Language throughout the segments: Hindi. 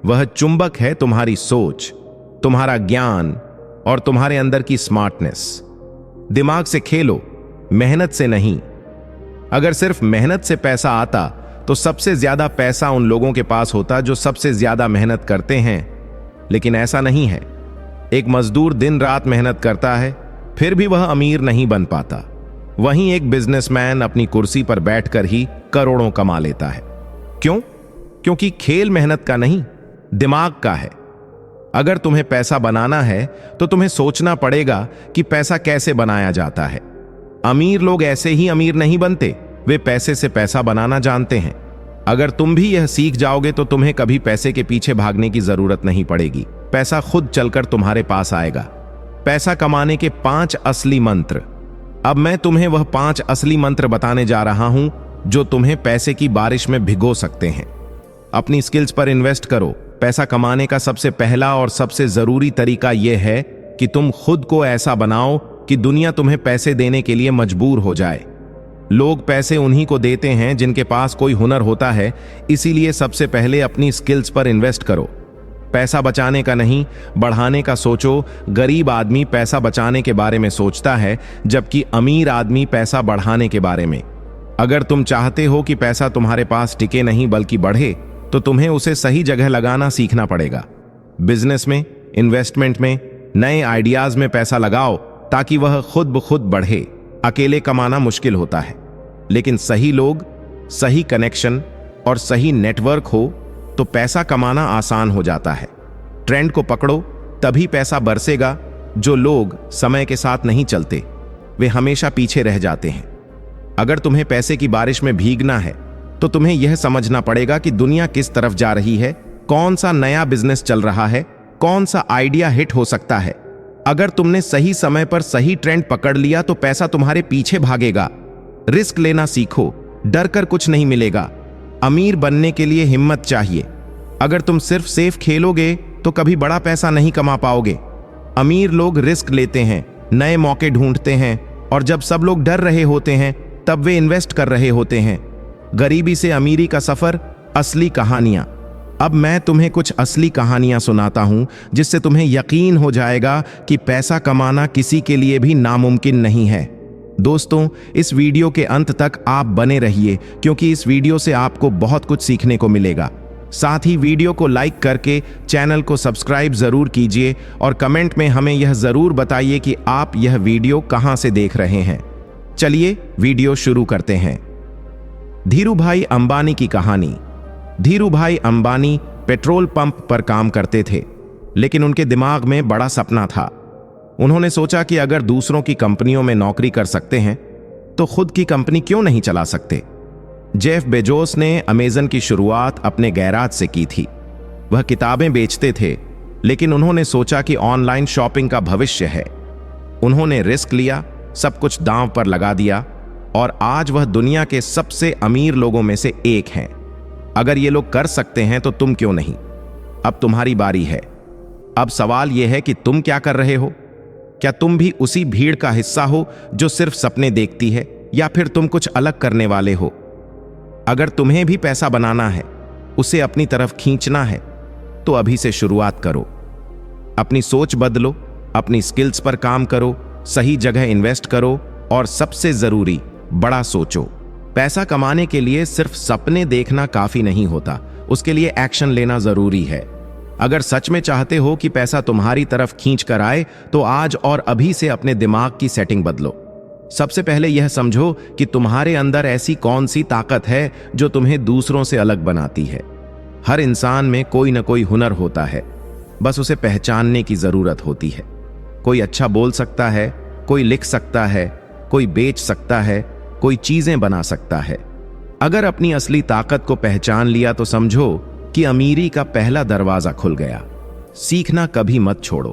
वह चुंबक है तुम्हारी सोच, तुम्हारा ज्ञान और तुम्हारे अंदर की स्मार्टनेस। दिमाग से खेलो, मेहनत से नहीं। अगर सिर्फ मेहनत से पैसा आता तो सबसे ज्यादा पैसा उन लोगों के पास होता जो सबसे ज्यादा मेहनत करते हैं, लेकिन ऐसा नहीं है। एक मजदूर दिन रात मेहनत करता है, फिर भी वह अमीर नहीं बन पाता। वहीं एक बिजनेसमैन अपनी कुर्सी पर बैठकर ही करोड़ों कमा लेता है। क्यों? क्योंकि खेल मेहनत का नहीं, दिमाग का है। अगर तुम्हें पैसा बनाना है तो तुम्हें सोचना पड़ेगा कि पैसा कैसे बनाया जाता है। अमीर लोग ऐसे ही अमीर नहीं बनते, वे पैसे से पैसा बनाना जानते हैं। अगर तुम भी यह सीख जाओगे तो तुम्हें कभी पैसे के पीछे भागने की जरूरत नहीं पड़ेगी। पैसा खुद चलकर तुम्हारे पास आएगा। पैसा कमाने के 5 असली मंत्र। अब मैं तुम्हें वह 5 असली मंत्र बताने जा रहा हूं जो तुम्हें पैसे की बारिश में भिगो सकते हैं। अपनी स्किल्स पर इन्वेस्ट करो। पैसा कमाने का सबसे पहला और सबसे जरूरी तरीका यह है कि तुम खुद को ऐसा बनाओ कि दुनिया तुम्हें पैसे देने के लिए मजबूर हो जाए। लोग पैसे उन्हीं को देते हैं जिनके पास कोई हुनर होता है, इसीलिए सबसे पहले अपनी स्किल्स पर इन्वेस्ट करो। पैसा बचाने का नहीं, बढ़ाने का सोचो। गरीब आदमी पैसा बचाने के बारे में सोचता है, जबकि अमीर आदमी पैसा बढ़ाने के बारे में। अगर तुम चाहते हो कि पैसा तुम्हारे पास टिके नहीं बल्कि बढ़े, तो तुम्हें उसे सही जगह लगाना सीखना पड़ेगा। बिजनेस में, इन्वेस्टमेंट में, नए आइडियाज में पैसा लगाओ ताकि वह खुद ब खुद बढ़े। अकेले कमाना मुश्किल होता है, लेकिन सही लोग, सही कनेक्शन और सही नेटवर्क हो तो पैसा कमाना आसान हो जाता है। ट्रेंड को पकड़ो, तभी पैसा बरसेगा। जो लोग समय के साथ नहीं चलते, वे हमेशा पीछे रह जाते हैं। अगर तुम्हें पैसे की बारिश में भीगना है तो तुम्हें यह समझना पड़ेगा कि दुनिया किस तरफ जा रही है, कौन सा नया बिजनेस चल रहा है, कौन सा आइडिया हिट हो सकता है। अगर तुमने सही समय पर सही ट्रेंड पकड़ लिया तो पैसा तुम्हारे पीछे भागेगा। रिस्क लेना सीखो, डर कर कुछ नहीं मिलेगा। अमीर बनने के लिए हिम्मत चाहिए। अगर तुम सिर्फ सेफ खेलोगे तो कभी बड़ा पैसा नहीं कमा पाओगे। अमीर लोग रिस्क लेते हैं, नए मौके ढूंढते हैं, और जब सब लोग डर रहे होते हैं तब वे इन्वेस्ट कर रहे होते हैं। गरीबी से अमीरी का सफर, असली कहानियां। अब मैं तुम्हें कुछ असली कहानियां सुनाता हूं जिससे तुम्हें यकीन हो जाएगा कि पैसा कमाना किसी के लिए भी नामुमकिन नहीं है। दोस्तों, इस वीडियो के अंत तक आप बने रहिए क्योंकि इस वीडियो से आपको बहुत कुछ सीखने को मिलेगा। साथ ही वीडियो को लाइक करके चैनल को सब्सक्राइब जरूर कीजिए और कमेंट में हमें यह जरूर बताइए कि आप यह वीडियो कहां से देख रहे हैं। चलिए वीडियो शुरू करते हैं। धीरूभाई अंबानी की कहानी। धीरूभाई अंबानी पेट्रोल पंप पर काम करते थे, लेकिन उनके दिमाग में बड़ा सपना था। उन्होंने सोचा कि अगर दूसरों की कंपनियों में नौकरी कर सकते हैं तो खुद की कंपनी क्यों नहीं चला सकते। जेफ बेजोस ने अमेजन की शुरुआत अपने गैराज से की थी। वह किताबें बेचते थे, लेकिन उन्होंने सोचा कि ऑनलाइन शॉपिंग का भविष्य है। उन्होंने रिस्क लिया, सब कुछ दांव पर लगा दिया और आज वह दुनिया के सबसे अमीर लोगों में से एक हैं। अगर ये लोग कर सकते हैं तो तुम क्यों नहीं। अब तुम्हारी बारी है। अब सवाल यह है कि तुम क्या कर रहे हो। क्या तुम भी उसी भीड़ का हिस्सा हो जो सिर्फ सपने देखती है, या फिर तुम कुछ अलग करने वाले हो। अगर तुम्हें भी पैसा बनाना है, उसे अपनी तरफ खींचना है, तो अभी से शुरुआत करो। अपनी सोच बदलो, अपनी स्किल्स पर काम करो, सही जगह इन्वेस्ट करो और सबसे जरूरी, बड़ा सोचो। पैसा कमाने के लिए सिर्फ सपने देखना काफी नहीं होता, उसके लिए एक्शन लेना जरूरी है। अगर सच में चाहते हो कि पैसा तुम्हारी तरफ खींच कर आए तो आज और अभी से अपने दिमाग की सेटिंग बदलो। सबसे पहले यह समझो कि तुम्हारे अंदर ऐसी कौन सी ताकत है जो तुम्हें दूसरों से अलग बनाती है। हर इंसान में कोई ना कोई हुनर होता है, बस उसे पहचानने की जरूरत होती है। कोई अच्छा बोल सकता है, कोई लिख सकता है, कोई बेच सकता है, कोई चीजें बना सकता है। अगर अपनी असली ताकत को पहचान लिया तो समझो कि अमीरी का पहला दरवाजा खुल गया। सीखना कभी मत छोड़ो।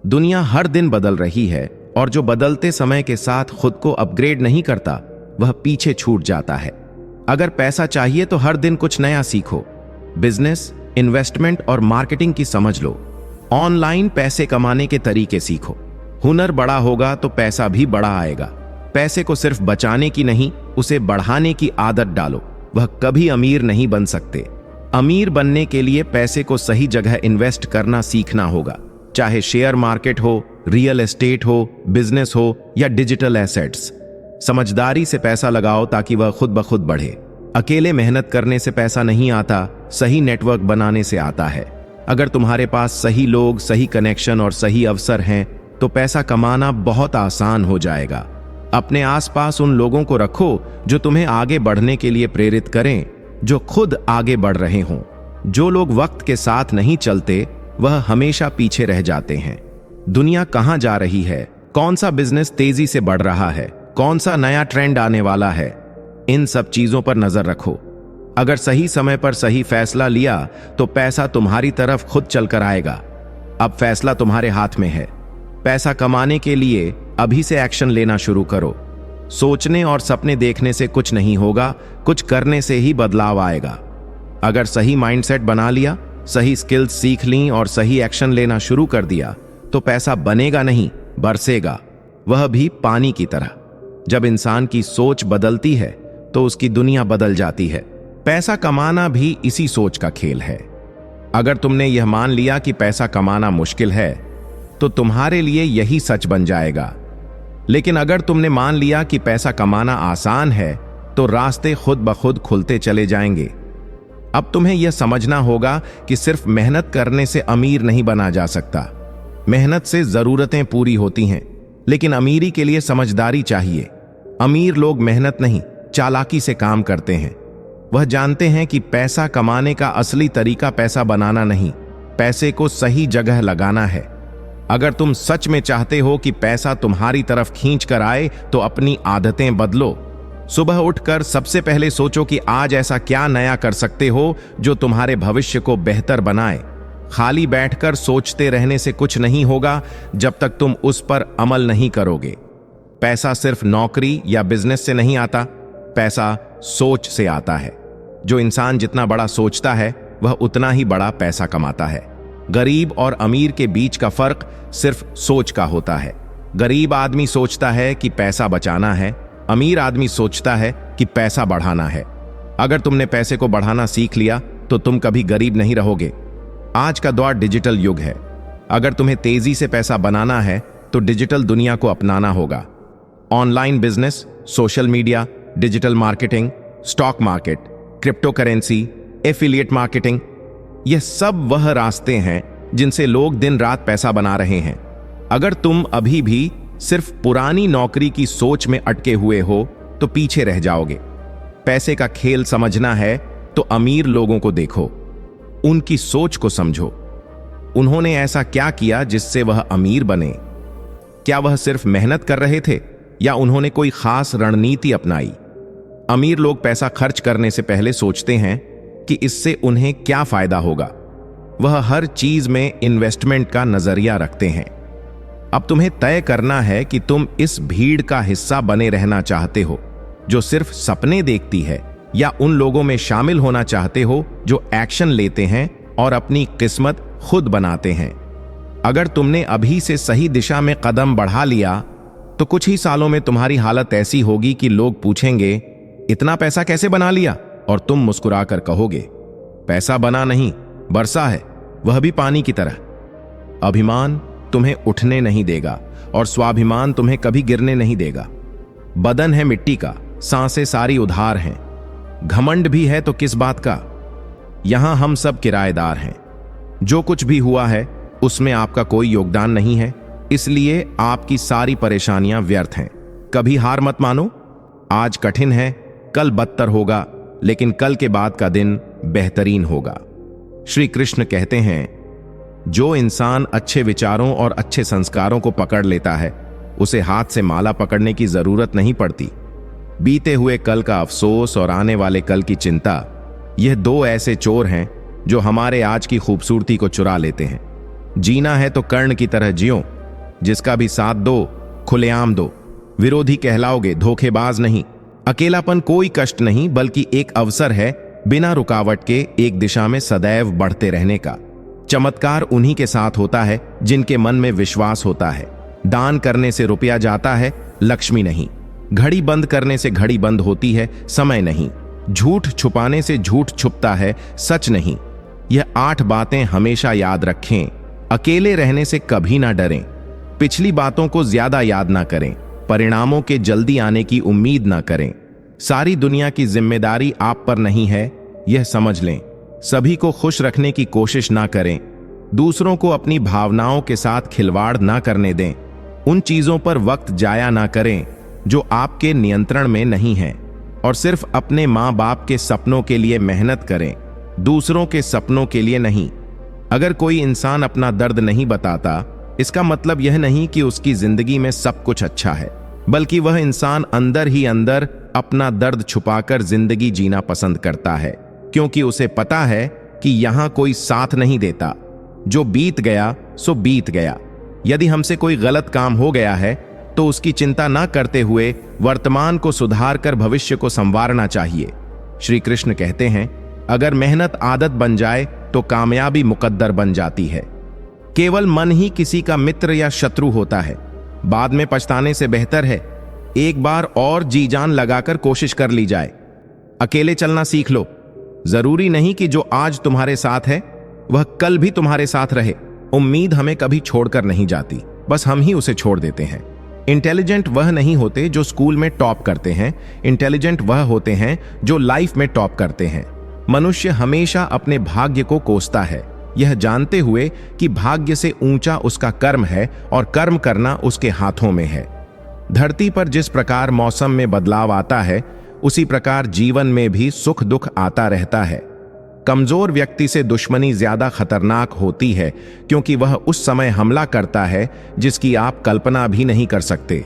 दुनिया हर दिन बदल रही है और जो बदलते समय के साथ खुद को अपग्रेड नहीं करता वह पीछे छूट जाता है। अगर पैसा चाहिए तो हर दिन कुछ नया सीखो। बिजनेस, इन्वेस्टमेंट और मार्केटिंग की समझ लो। ऑनलाइन पैसे कमाने के तरीके सीखो। हुनर बड़ा होगा तो पैसा भी बड़ा आएगा। पैसे को सिर्फ बचाने की नहीं, उसे बढ़ाने की आदत डालो। वह कभी अमीर नहीं बन सकते, अमीर बनने के लिए पैसे को सही जगह इन्वेस्ट करना सीखना होगा, चाहे शेयर मार्केट हो, रियल एस्टेट हो, बिजनेस हो या डिजिटल एसेट्स। समझदारी से पैसा लगाओ ताकि वह खुद ब खुद बढ़े। अकेले मेहनत करने से पैसा नहीं आता, सही नेटवर्क बनाने से आता है। अगर तुम्हारे पास सही लोग, सही कनेक्शन और सही अवसर हैं तो पैसा कमाना बहुत आसान हो जाएगा। अपने आसपास उन लोगों को रखो जो तुम्हें आगे बढ़ने के लिए प्रेरित करें, जो खुद आगे बढ़ रहे हों। जो लोग वक्त के साथ नहीं चलते वह हमेशा पीछे रह जाते हैं। दुनिया कहां जा रही है, कौन सा बिजनेस तेजी से बढ़ रहा है, कौन सा नया ट्रेंड आने वाला है, इन सब चीजों पर नजर रखो। अगर सही समय पर सही फैसला लिया तो पैसा तुम्हारी तरफ खुद चलकर आएगा। अब फैसला तुम्हारे हाथ में है। पैसा कमाने के लिए अभी से एक्शन लेना शुरू करो। सोचने और सपने देखने से कुछ नहीं होगा, कुछ करने से ही बदलाव आएगा। अगर सही माइंडसेट बना लिया, सही स्किल्स सीख ली और सही एक्शन लेना शुरू कर दिया तो पैसा बनेगा नहीं, बरसेगा, वह भी पानी की तरह। जब इंसान की सोच बदलती है तो उसकी दुनिया बदल जाती है। पैसा कमाना भी इसी सोच का खेल है। अगर तुमने यह मान लिया कि पैसा कमाना मुश्किल है तो तुम्हारे लिए यही सच बन जाएगा। लेकिन अगर तुमने मान लिया कि पैसा कमाना आसान है तो रास्ते खुद ब खुद खुलते चले जाएंगे। अब तुम्हें यह समझना होगा कि सिर्फ मेहनत करने से अमीर नहीं बना जा सकता। मेहनत से जरूरतें पूरी होती हैं, लेकिन अमीरी के लिए समझदारी चाहिए। अमीर लोग मेहनत नहीं, चालाकी से काम करते हैं। वह जानते हैं कि पैसा कमाने का असली तरीका पैसा बनाना नहीं, पैसे को सही जगह लगाना है। अगर तुम सच में चाहते हो कि पैसा तुम्हारी तरफ खींच कर आए तो अपनी आदतें बदलो। सुबह उठकर सबसे पहले सोचो कि आज ऐसा क्या नया कर सकते हो जो तुम्हारे भविष्य को बेहतर बनाए। खाली बैठकर सोचते रहने से कुछ नहीं होगा जब तक तुम उस पर अमल नहीं करोगे। पैसा सिर्फ नौकरी या बिजनेस से नहीं आता, पैसा सोच से आता है। जो इंसान जितना बड़ा सोचता है वह उतना ही बड़ा पैसा कमाता है। गरीब और अमीर के बीच का फर्क सिर्फ सोच का होता है। गरीब आदमी सोचता है कि पैसा बचाना है, अमीर आदमी सोचता है कि पैसा बढ़ाना है। अगर तुमने पैसे को बढ़ाना सीख लिया तो तुम कभी गरीब नहीं रहोगे। आज का दौर डिजिटल युग है। अगर तुम्हें तेजी से पैसा बनाना है तो डिजिटल दुनिया को अपनाना होगा। Online business, social media, digital marketing, stock market, crypto currency, affiliate marketing, यह सब वह रास्ते हैं जिनसे लोग दिन रात पैसा बना रहे हैं। अगर तुम अभी भी सिर्फ पुरानी नौकरी की सोच में अटके हुए हो तो पीछे रह जाओगे। पैसे का खेल समझना है तो अमीर लोगों को देखो, उनकी सोच को समझो। उन्होंने ऐसा क्या किया जिससे वह अमीर बने? क्या वह सिर्फ मेहनत कर रहे थे या उन्होंने कोई खास रणनीति अपनाई? अमीर लोग पैसा खर्च करने से पहले सोचते हैं कि इससे उन्हें क्या फायदा होगा। वह हर चीज में इन्वेस्टमेंट का नजरिया रखते हैं। अब तुम्हें तय करना है कि तुम इस भीड़ का हिस्सा बने रहना चाहते हो जो सिर्फ सपने देखती है, या उन लोगों में शामिल होना चाहते हो जो एक्शन लेते हैं और अपनी किस्मत खुद बनाते हैं। अगर तुमने अभी से सही दिशा में कदम बढ़ा लिया तो कुछ ही सालों में तुम्हारी हालत ऐसी होगी कि लोग पूछेंगे, इतना पैसा कैसे बना लिया? और तुम मुस्कुराकर कहोगे, पैसा बना नहीं, बरसा है, वह भी पानी की तरह। अभिमान तुम्हें उठने नहीं देगा और स्वाभिमान तुम्हें कभी गिरने नहीं देगा। बदन है मिट्टी का, सांसें सारी उधार हैं। घमंड भी है तो किस बात का? यहां हम सब किराएदार हैं। जो कुछ भी हुआ है उसमें आपका कोई योगदान नहीं है, इसलिए आपकी सारी परेशानियां व्यर्थ हैं। कभी हार मत मानो। आज कठिन है, कल बदतर होगा, लेकिन कल के बाद का दिन बेहतरीन होगा। श्री कृष्ण कहते हैं, जो इंसान अच्छे विचारों और अच्छे संस्कारों को पकड़ लेता है उसे हाथ से माला पकड़ने की जरूरत नहीं पड़ती। बीते हुए कल का अफसोस और आने वाले कल की चिंता, यह दो ऐसे चोर हैं जो हमारे आज की खूबसूरती को चुरा लेते हैं। जीना है तो कर्ण की तरह जियो, जिसका भी साथ दो खुलेआम दो। विरोधी कहलाओगे, धोखेबाज नहीं। अकेलापन कोई कष्ट नहीं बल्कि एक अवसर है बिना रुकावट के एक दिशा में सदैव बढ़ते रहने का। चमत्कार उन्हीं के साथ होता है जिनके मन में विश्वास होता है। दान करने से रुपया जाता है, लक्ष्मी नहीं। घड़ी बंद करने से घड़ी बंद होती है, समय नहीं। झूठ छुपाने से झूठ छुपता है, सच नहीं। यह 8 बातें हमेशा याद रखें। अकेले रहने से कभी ना डरें। पिछली बातों को ज्यादा याद ना करें। परिणामों के जल्दी आने की उम्मीद ना करें। सारी दुनिया की जिम्मेदारी आप पर नहीं है, यह समझ लें। सभी को खुश रखने की कोशिश ना करें। दूसरों को अपनी भावनाओं के साथ खिलवाड़ ना करने दें। उन चीजों पर वक्त जाया ना करें जो आपके नियंत्रण में नहीं है, और सिर्फ अपने माँ बाप के सपनों के लिए मेहनत करें, दूसरों के सपनों के लिए नहीं। अगर कोई इंसान अपना दर्द नहीं बताता, इसका मतलब यह नहीं कि उसकी जिंदगी में सब कुछ अच्छा है, बल्कि वह इंसान अंदर ही अंदर अपना दर्द छुपाकर जिंदगी जीना पसंद करता है, क्योंकि उसे पता है कि यहां कोई साथ नहीं देता। जो बीत गया सो बीत गया। यदि हमसे कोई गलत काम हो गया है तो उसकी चिंता ना करते हुए वर्तमान को सुधार कर भविष्य को संवारना चाहिए। श्री कृष्ण कहते हैं, अगर मेहनत आदत बन जाए तो कामयाबी मुकद्दर बन जाती है। केवल मन ही किसी का मित्र या शत्रु होता है। बाद में पछताने से बेहतर है एक बार और जी जान लगाकर कोशिश कर ली जाए। अकेले चलना सीख लो। जरूरी नहीं कि जो आज तुम्हारे साथ है वह कल भी तुम्हारे साथ रहे। उम्मीद हमें कभी छोड़कर नहीं जाती, बस हम ही उसे छोड़ देते हैं। इंटेलिजेंट वह नहीं होते जो स्कूल में टॉप करते हैं, इंटेलिजेंट वह होते हैं जो लाइफ में टॉप करते हैं। मनुष्य हमेशा अपने भाग्य को कोसता है, यह जानते हुए कि भाग्य से ऊंचा उसका कर्म है और कर्म करना उसके हाथों में है। धरती पर जिस प्रकार मौसम में बदलाव आता है, उसी प्रकार जीवन में भी सुख दुख आता रहता है। कमजोर व्यक्ति से दुश्मनी ज्यादा खतरनाक होती है, क्योंकि वह उस समय हमला करता है जिसकी आप कल्पना भी नहीं कर सकते।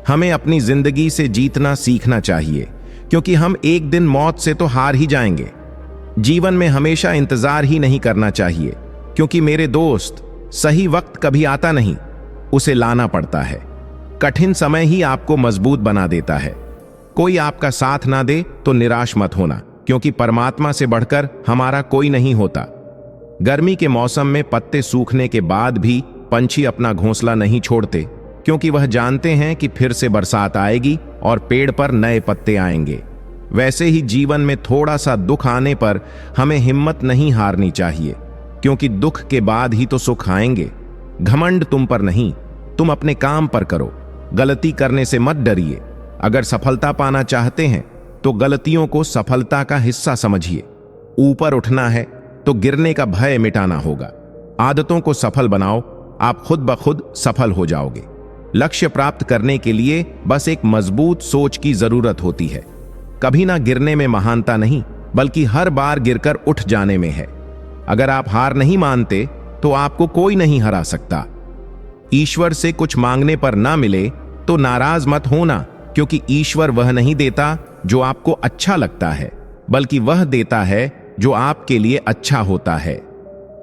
हमें अपनी जिंदगी से जीतना सीखना चाहिए, क्योंकि हम एक दिन मौत से तो हार ही जाएंगे। जीवन में हमेशा इंतजार ही नहीं करना चाहिए, क्योंकि मेरे दोस्त सही वक्त कभी आता नहीं, उसे लाना पड़ता है। कठिन समय ही आपको मजबूत बना देता है। कोई आपका साथ ना दे तो निराश मत होना, क्योंकि परमात्मा से बढ़कर हमारा कोई नहीं होता। गर्मी के मौसम में पत्ते सूखने के बाद भी पंछी अपना घोंसला नहीं छोड़ते, क्योंकि वह जानते हैं कि फिर से बरसात आएगी और पेड़ पर नए पत्ते आएंगे। वैसे ही जीवन में थोड़ा सा दुख आने पर हमें हिम्मत नहीं हारनी चाहिए, क्योंकि दुख के बाद ही तो सुख आएंगे। घमंड तुम पर नहीं, तुम अपने काम पर करो। गलती करने से मत डरिए। अगर सफलता पाना चाहते हैं तो गलतियों को सफलता का हिस्सा समझिए। ऊपर उठना है तो गिरने का भय मिटाना होगा। आदतों को सफल बनाओ, आप खुद ब खुद सफल हो जाओगे। लक्ष्य प्राप्त करने के लिए बस एक मजबूत सोच की जरूरत होती है। कभी ना गिरने में महानता नहीं, बल्कि हर बार गिरकर उठ जाने में है। अगर आप हार नहीं मानते तो आपको कोई नहीं हरा सकता। ईश्वर से कुछ मांगने पर ना मिले तो नाराज मत होना, क्योंकि ईश्वर वह नहीं देता जो आपको अच्छा लगता है, बल्कि वह देता है जो आपके लिए अच्छा होता है।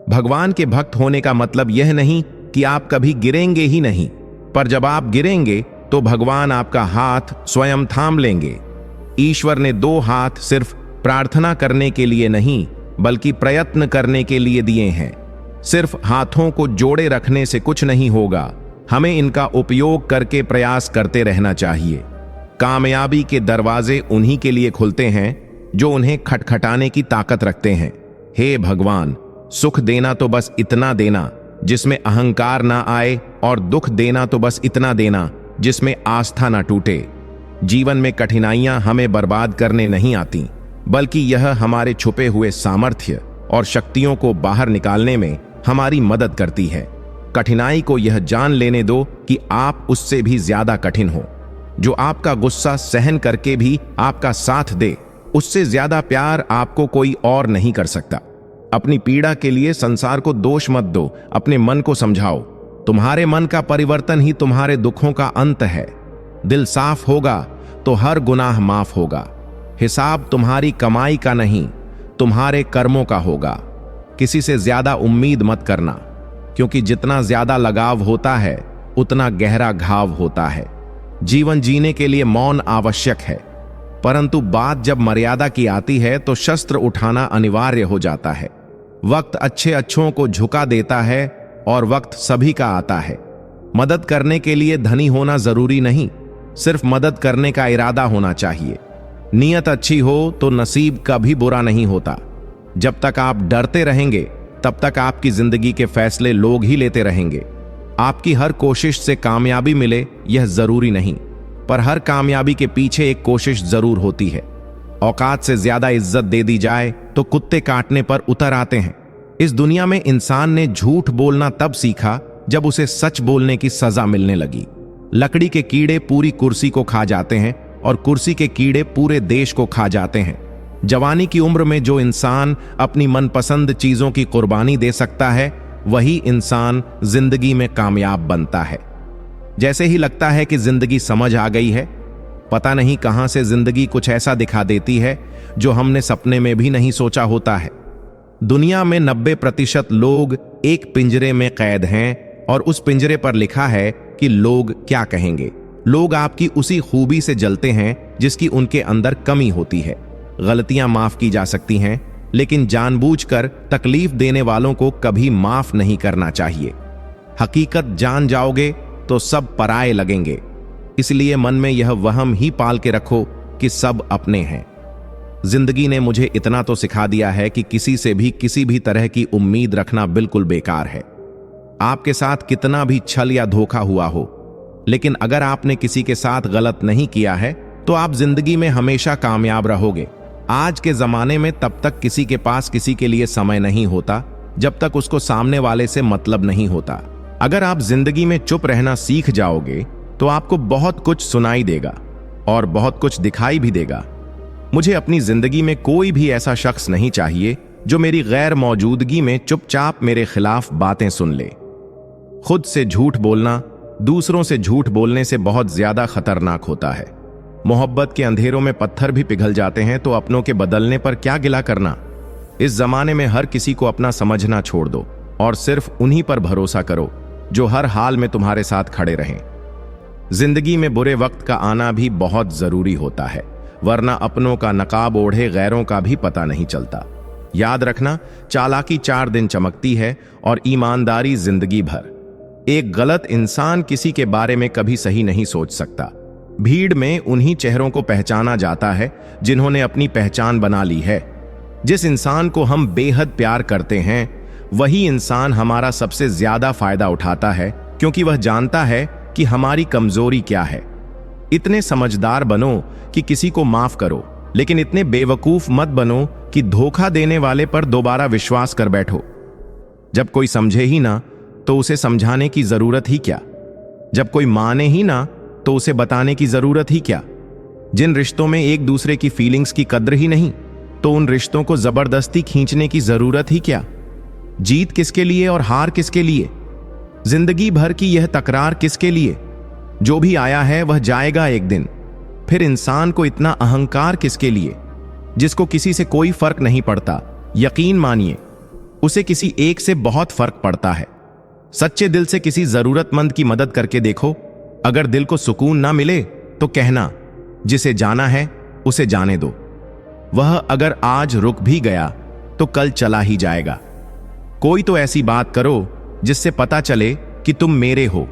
भगवान के भक्त होने का मतलब यह नहीं कि आप कभी गिरेंगे ही नहीं, पर जब आप गिरेंगे तो भगवान आपका हाथ स्वयं थाम लेंगे। ईश्वर ने 2 हाथ सिर्फ प्रार्थना करने के लिए नहीं, बल्कि प्रयत्न करने के लिए दिए हैं। सिर्फ हाथों को जोड़े रखने से कुछ नहीं होगा, हमें इनका उपयोग करके प्रयास करते रहना चाहिए। कामयाबी के दरवाजे उन्हीं के लिए खुलते हैं जो उन्हें खटखटाने की ताकत रखते हैं। हे भगवान, सुख देना तो बस इतना देना जिसमें अहंकार ना आए, और दुख देना तो बस इतना देना जिसमें आस्था ना टूटे। जीवन में कठिनाइयां हमें बर्बाद करने नहीं आती, बल्कि यह हमारे छुपे हुए सामर्थ्य और शक्तियों को बाहर निकालने में हमारी मदद करती है। कठिनाई को यह जान लेने दो कि आप उससे भी ज्यादा कठिन हो। जो आपका गुस्सा सहन करके भी आपका साथ दे, उससे ज्यादा प्यार आपको कोई और नहीं कर सकता। अपनी पीड़ा के लिए संसार को दोष मत दो, अपने मन को समझाओ। तुम्हारे मन का परिवर्तन ही तुम्हारे दुखों का अंत है। दिल साफ होगा तो हर गुनाह माफ होगा। हिसाब तुम्हारी कमाई का नहीं, तुम्हारे कर्मों का होगा। किसी से ज्यादा उम्मीद मत करना, क्योंकि जितना ज्यादा लगाव होता है उतना गहरा घाव होता है। जीवन जीने के लिए मौन आवश्यक है, परंतु बात जब मर्यादा की आती है तो शस्त्र उठाना अनिवार्य हो जाता है। वक्त अच्छे अच्छों को झुका देता है और वक्त सभी का आता है। मदद करने के लिए धनी होना जरूरी नहीं, सिर्फ मदद करने का इरादा होना चाहिए। नीयत अच्छी हो तो नसीब कभी बुरा नहीं होता। जब तक आप डरते रहेंगे तब तक आपकी जिंदगी के फैसले लोग ही लेते रहेंगे। आपकी हर कोशिश से कामयाबी मिले यह जरूरी नहीं, पर हर कामयाबी के पीछे एक कोशिश जरूर होती है। औकात से ज्यादा इज्जत दे दी जाए तो कुत्ते काटने पर उतर आते हैं। इस दुनिया में इंसान ने झूठ बोलना तब सीखा जब उसे सच बोलने की सजा मिलने लगी। लकड़ी के कीड़े पूरी कुर्सी को खा जाते हैं और कुर्सी के कीड़े पूरे देश को खा जाते हैं। जवानी की उम्र में जो इंसान अपनी मनपसंद चीजों की कुर्बानी दे सकता है, वही इंसान जिंदगी में कामयाब बनता है। जैसे ही लगता है कि जिंदगी समझ आ गई है, पता नहीं कहां से जिंदगी कुछ ऐसा दिखा देती है जो हमने सपने में भी नहीं सोचा होता है। दुनिया में 90% लोग एक पिंजरे में कैद हैं और उस पिंजरे पर लिखा है कि लोग क्या कहेंगे। लोग आपकी उसी खूबी से जलते हैं जिसकी उनके अंदर कमी होती है। गलतियां माफ की जा सकती हैं, लेकिन जानबूझकर तकलीफ देने वालों को कभी माफ नहीं करना चाहिए। हकीकत जान जाओगे तो सब पराये लगेंगे, इसलिए मन में यह वहम ही पाल के रखो कि सब अपने हैं। जिंदगी ने मुझे इतना तो सिखा दिया है कि किसी से भी किसी भी तरह की उम्मीद रखना बिल्कुल बेकार है। आपके साथ कितना भी छल या धोखा हुआ हो, लेकिन अगर आपने किसी के साथ गलत नहीं किया है तो आप जिंदगी में हमेशा कामयाब रहोगे। आज के जमाने में तब तक किसी के पास किसी के लिए समय नहीं होता जब तक उसको सामने वाले से मतलब नहीं होता। अगर आप जिंदगी में चुप रहना सीख जाओगे तो आपको बहुत कुछ सुनाई देगा और बहुत कुछ दिखाई भी देगा। मुझे अपनी जिंदगी में कोई भी ऐसा शख्स नहीं चाहिए जो मेरी गैर मौजूदगी में चुपचाप मेरे खिलाफ बातें सुन ले। खुद से झूठ बोलना दूसरों से झूठ बोलने से बहुत ज्यादा खतरनाक होता है। मोहब्बत के अंधेरों में पत्थर भी पिघल जाते हैं, तो अपनों के बदलने पर क्या गिला करना। इस जमाने में हर किसी को अपना समझना छोड़ दो और सिर्फ उन्हीं पर भरोसा करो जो हर हाल में तुम्हारे साथ खड़े रहें। जिंदगी में बुरे वक्त का आना भी बहुत जरूरी होता है, वरना अपनों का नकाब ओढ़े गैरों का भी पता नहीं चलता। याद रखना, चालाकी 4 दिन चमकती है और ईमानदारी जिंदगी भर। एक गलत इंसान किसी के बारे में कभी सही नहीं सोच सकता। भीड़ में उन्हीं चेहरों को पहचाना जाता है जिन्होंने अपनी पहचान बना ली है। जिस इंसान को हम बेहद प्यार करते हैं, वही इंसान हमारा सबसे ज्यादा फायदा उठाता है, क्योंकि वह जानता है कि हमारी कमजोरी क्या है। इतने समझदार बनो कि किसी को माफ करो, लेकिन इतने बेवकूफ मत बनो कि धोखा देने वाले पर दोबारा विश्वास कर बैठो। जब कोई समझे ही ना तो उसे समझाने की जरूरत ही क्या। जब कोई माने ही ना तो उसे बताने की जरूरत ही क्या। जिन रिश्तों में एक दूसरे की फीलिंग्स की कद्र ही नहीं, तो उन रिश्तों को जबरदस्ती खींचने की जरूरत ही क्या। जीत किसके लिए और हार किसके लिए? जिंदगी भर की यह तकरार किसके लिए? जो भी आया है वह जाएगा एक दिन। फिर इंसान को इतना अहंकार किसके लिए, जिसको किसी से कोई फर्क नहीं पड़ता? यकीन मानिए, उसे किसी एक से बहुत फर्क पड़ता है। सच्चे दिल से किसी जरूरतमंद की मदद करके देखो। अगर दिल को सुकून ना मिले तो कहना, जिसे जाना है उसे जाने दो। वह अगर आज रुक भी गया तो कल चला ही जाएगा। कोई तो ऐसी बात करो जिससे पता चले कि तुम मेरे हो।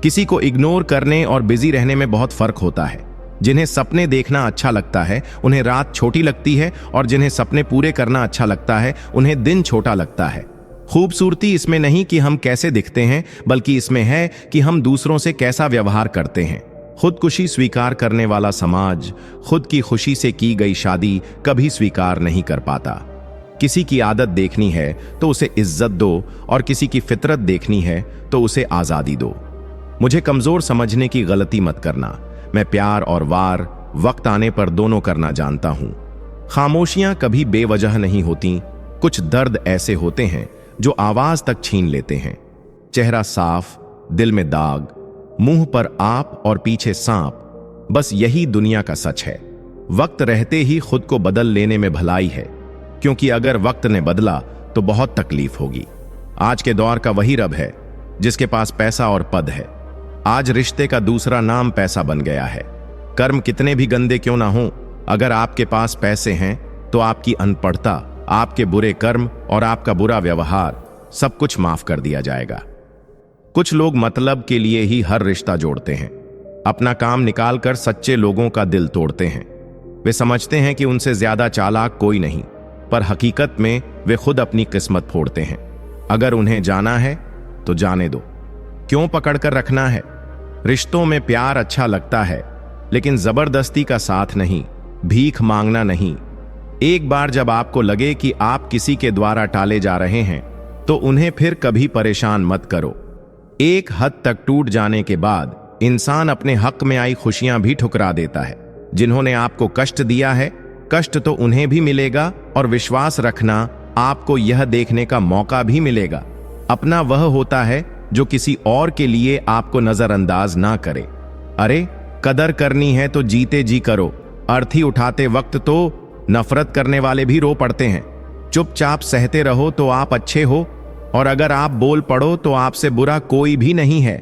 किसी को इग्नोर करने और बिजी रहने में बहुत फर्क होता है। जिन्हें सपने देखना अच्छा लगता है उन्हें रात छोटी लगती है, और जिन्हें सपने पूरे करना अच्छा लगता है उन्हें दिन छोटा लगता है। खूबसूरती इसमें नहीं कि हम कैसे दिखते हैं, बल्कि इसमें है कि हम दूसरों से कैसा व्यवहार करते हैं। खुदकुशी स्वीकार करने वाला समाज खुद की खुशी से की गई शादी कभी स्वीकार नहीं कर पाता। किसी की आदत देखनी है तो उसे इज्जत दो, और किसी की फितरत देखनी है तो उसे आजादी दो। मुझे कमजोर समझने की गलती मत करना। मैं प्यार और वार वक्त आने पर दोनों करना जानता हूं। खामोशियां कभी बेवजह नहीं होती। कुछ दर्द ऐसे होते हैं जो आवाज तक छीन लेते हैं। चेहरा साफ, दिल में दाग, मुंह पर आप और पीछे सांप, बस यही दुनिया का सच है। वक्त रहते ही खुद को बदल लेने में भलाई है, क्योंकि अगर वक्त ने बदला तो बहुत तकलीफ होगी। आज के दौर का वही रब है जिसके पास पैसा और पद है। आज रिश्ते का दूसरा नाम पैसा बन गया है। कर्म कितने भी गंदे क्यों ना हों, अगर आपके पास पैसे हैं तो आपकी अनपढ़ता, आपके बुरे कर्म और आपका बुरा व्यवहार सब कुछ माफ कर दिया जाएगा। कुछ लोग मतलब के लिए ही हर रिश्ता जोड़ते हैं, अपना काम निकालकर सच्चे लोगों का दिल तोड़ते हैं। वे समझते हैं कि उनसे ज्यादा चालाक कोई नहीं, पर हकीकत में वे खुद अपनी किस्मत फोड़ते हैं। अगर उन्हें जाना है तो जाने दो, क्यों पकड़कर रखना है। रिश्तों में प्यार अच्छा लगता है, लेकिन जबरदस्ती का साथ नहीं, भीख मांगना नहीं। एक बार जब आपको लगे कि आप किसी के द्वारा टाले जा रहे हैं, तो उन्हें फिर कभी परेशान मत करो। एक हद तक टूट जाने के बाद इंसान अपने हक में आई खुशियां भी ठुकरा देता है। जिन्होंने आपको कष्ट दिया है, कष्ट तो उन्हें भी मिलेगा, और विश्वास रखना, आपको यह देखने का मौका भी मिलेगा। अपना वह होता है जो किसी और के लिए आपको नजरअंदाज ना करे। अरे, कदर करनी है तो जीते जी करो। अर्थी उठाते वक्त तो नफरत करने वाले भी रो पड़ते हैं। चुपचाप सहते रहो तो आप अच्छे हो, और अगर आप बोल पड़ो तो आपसे बुरा कोई भी नहीं है।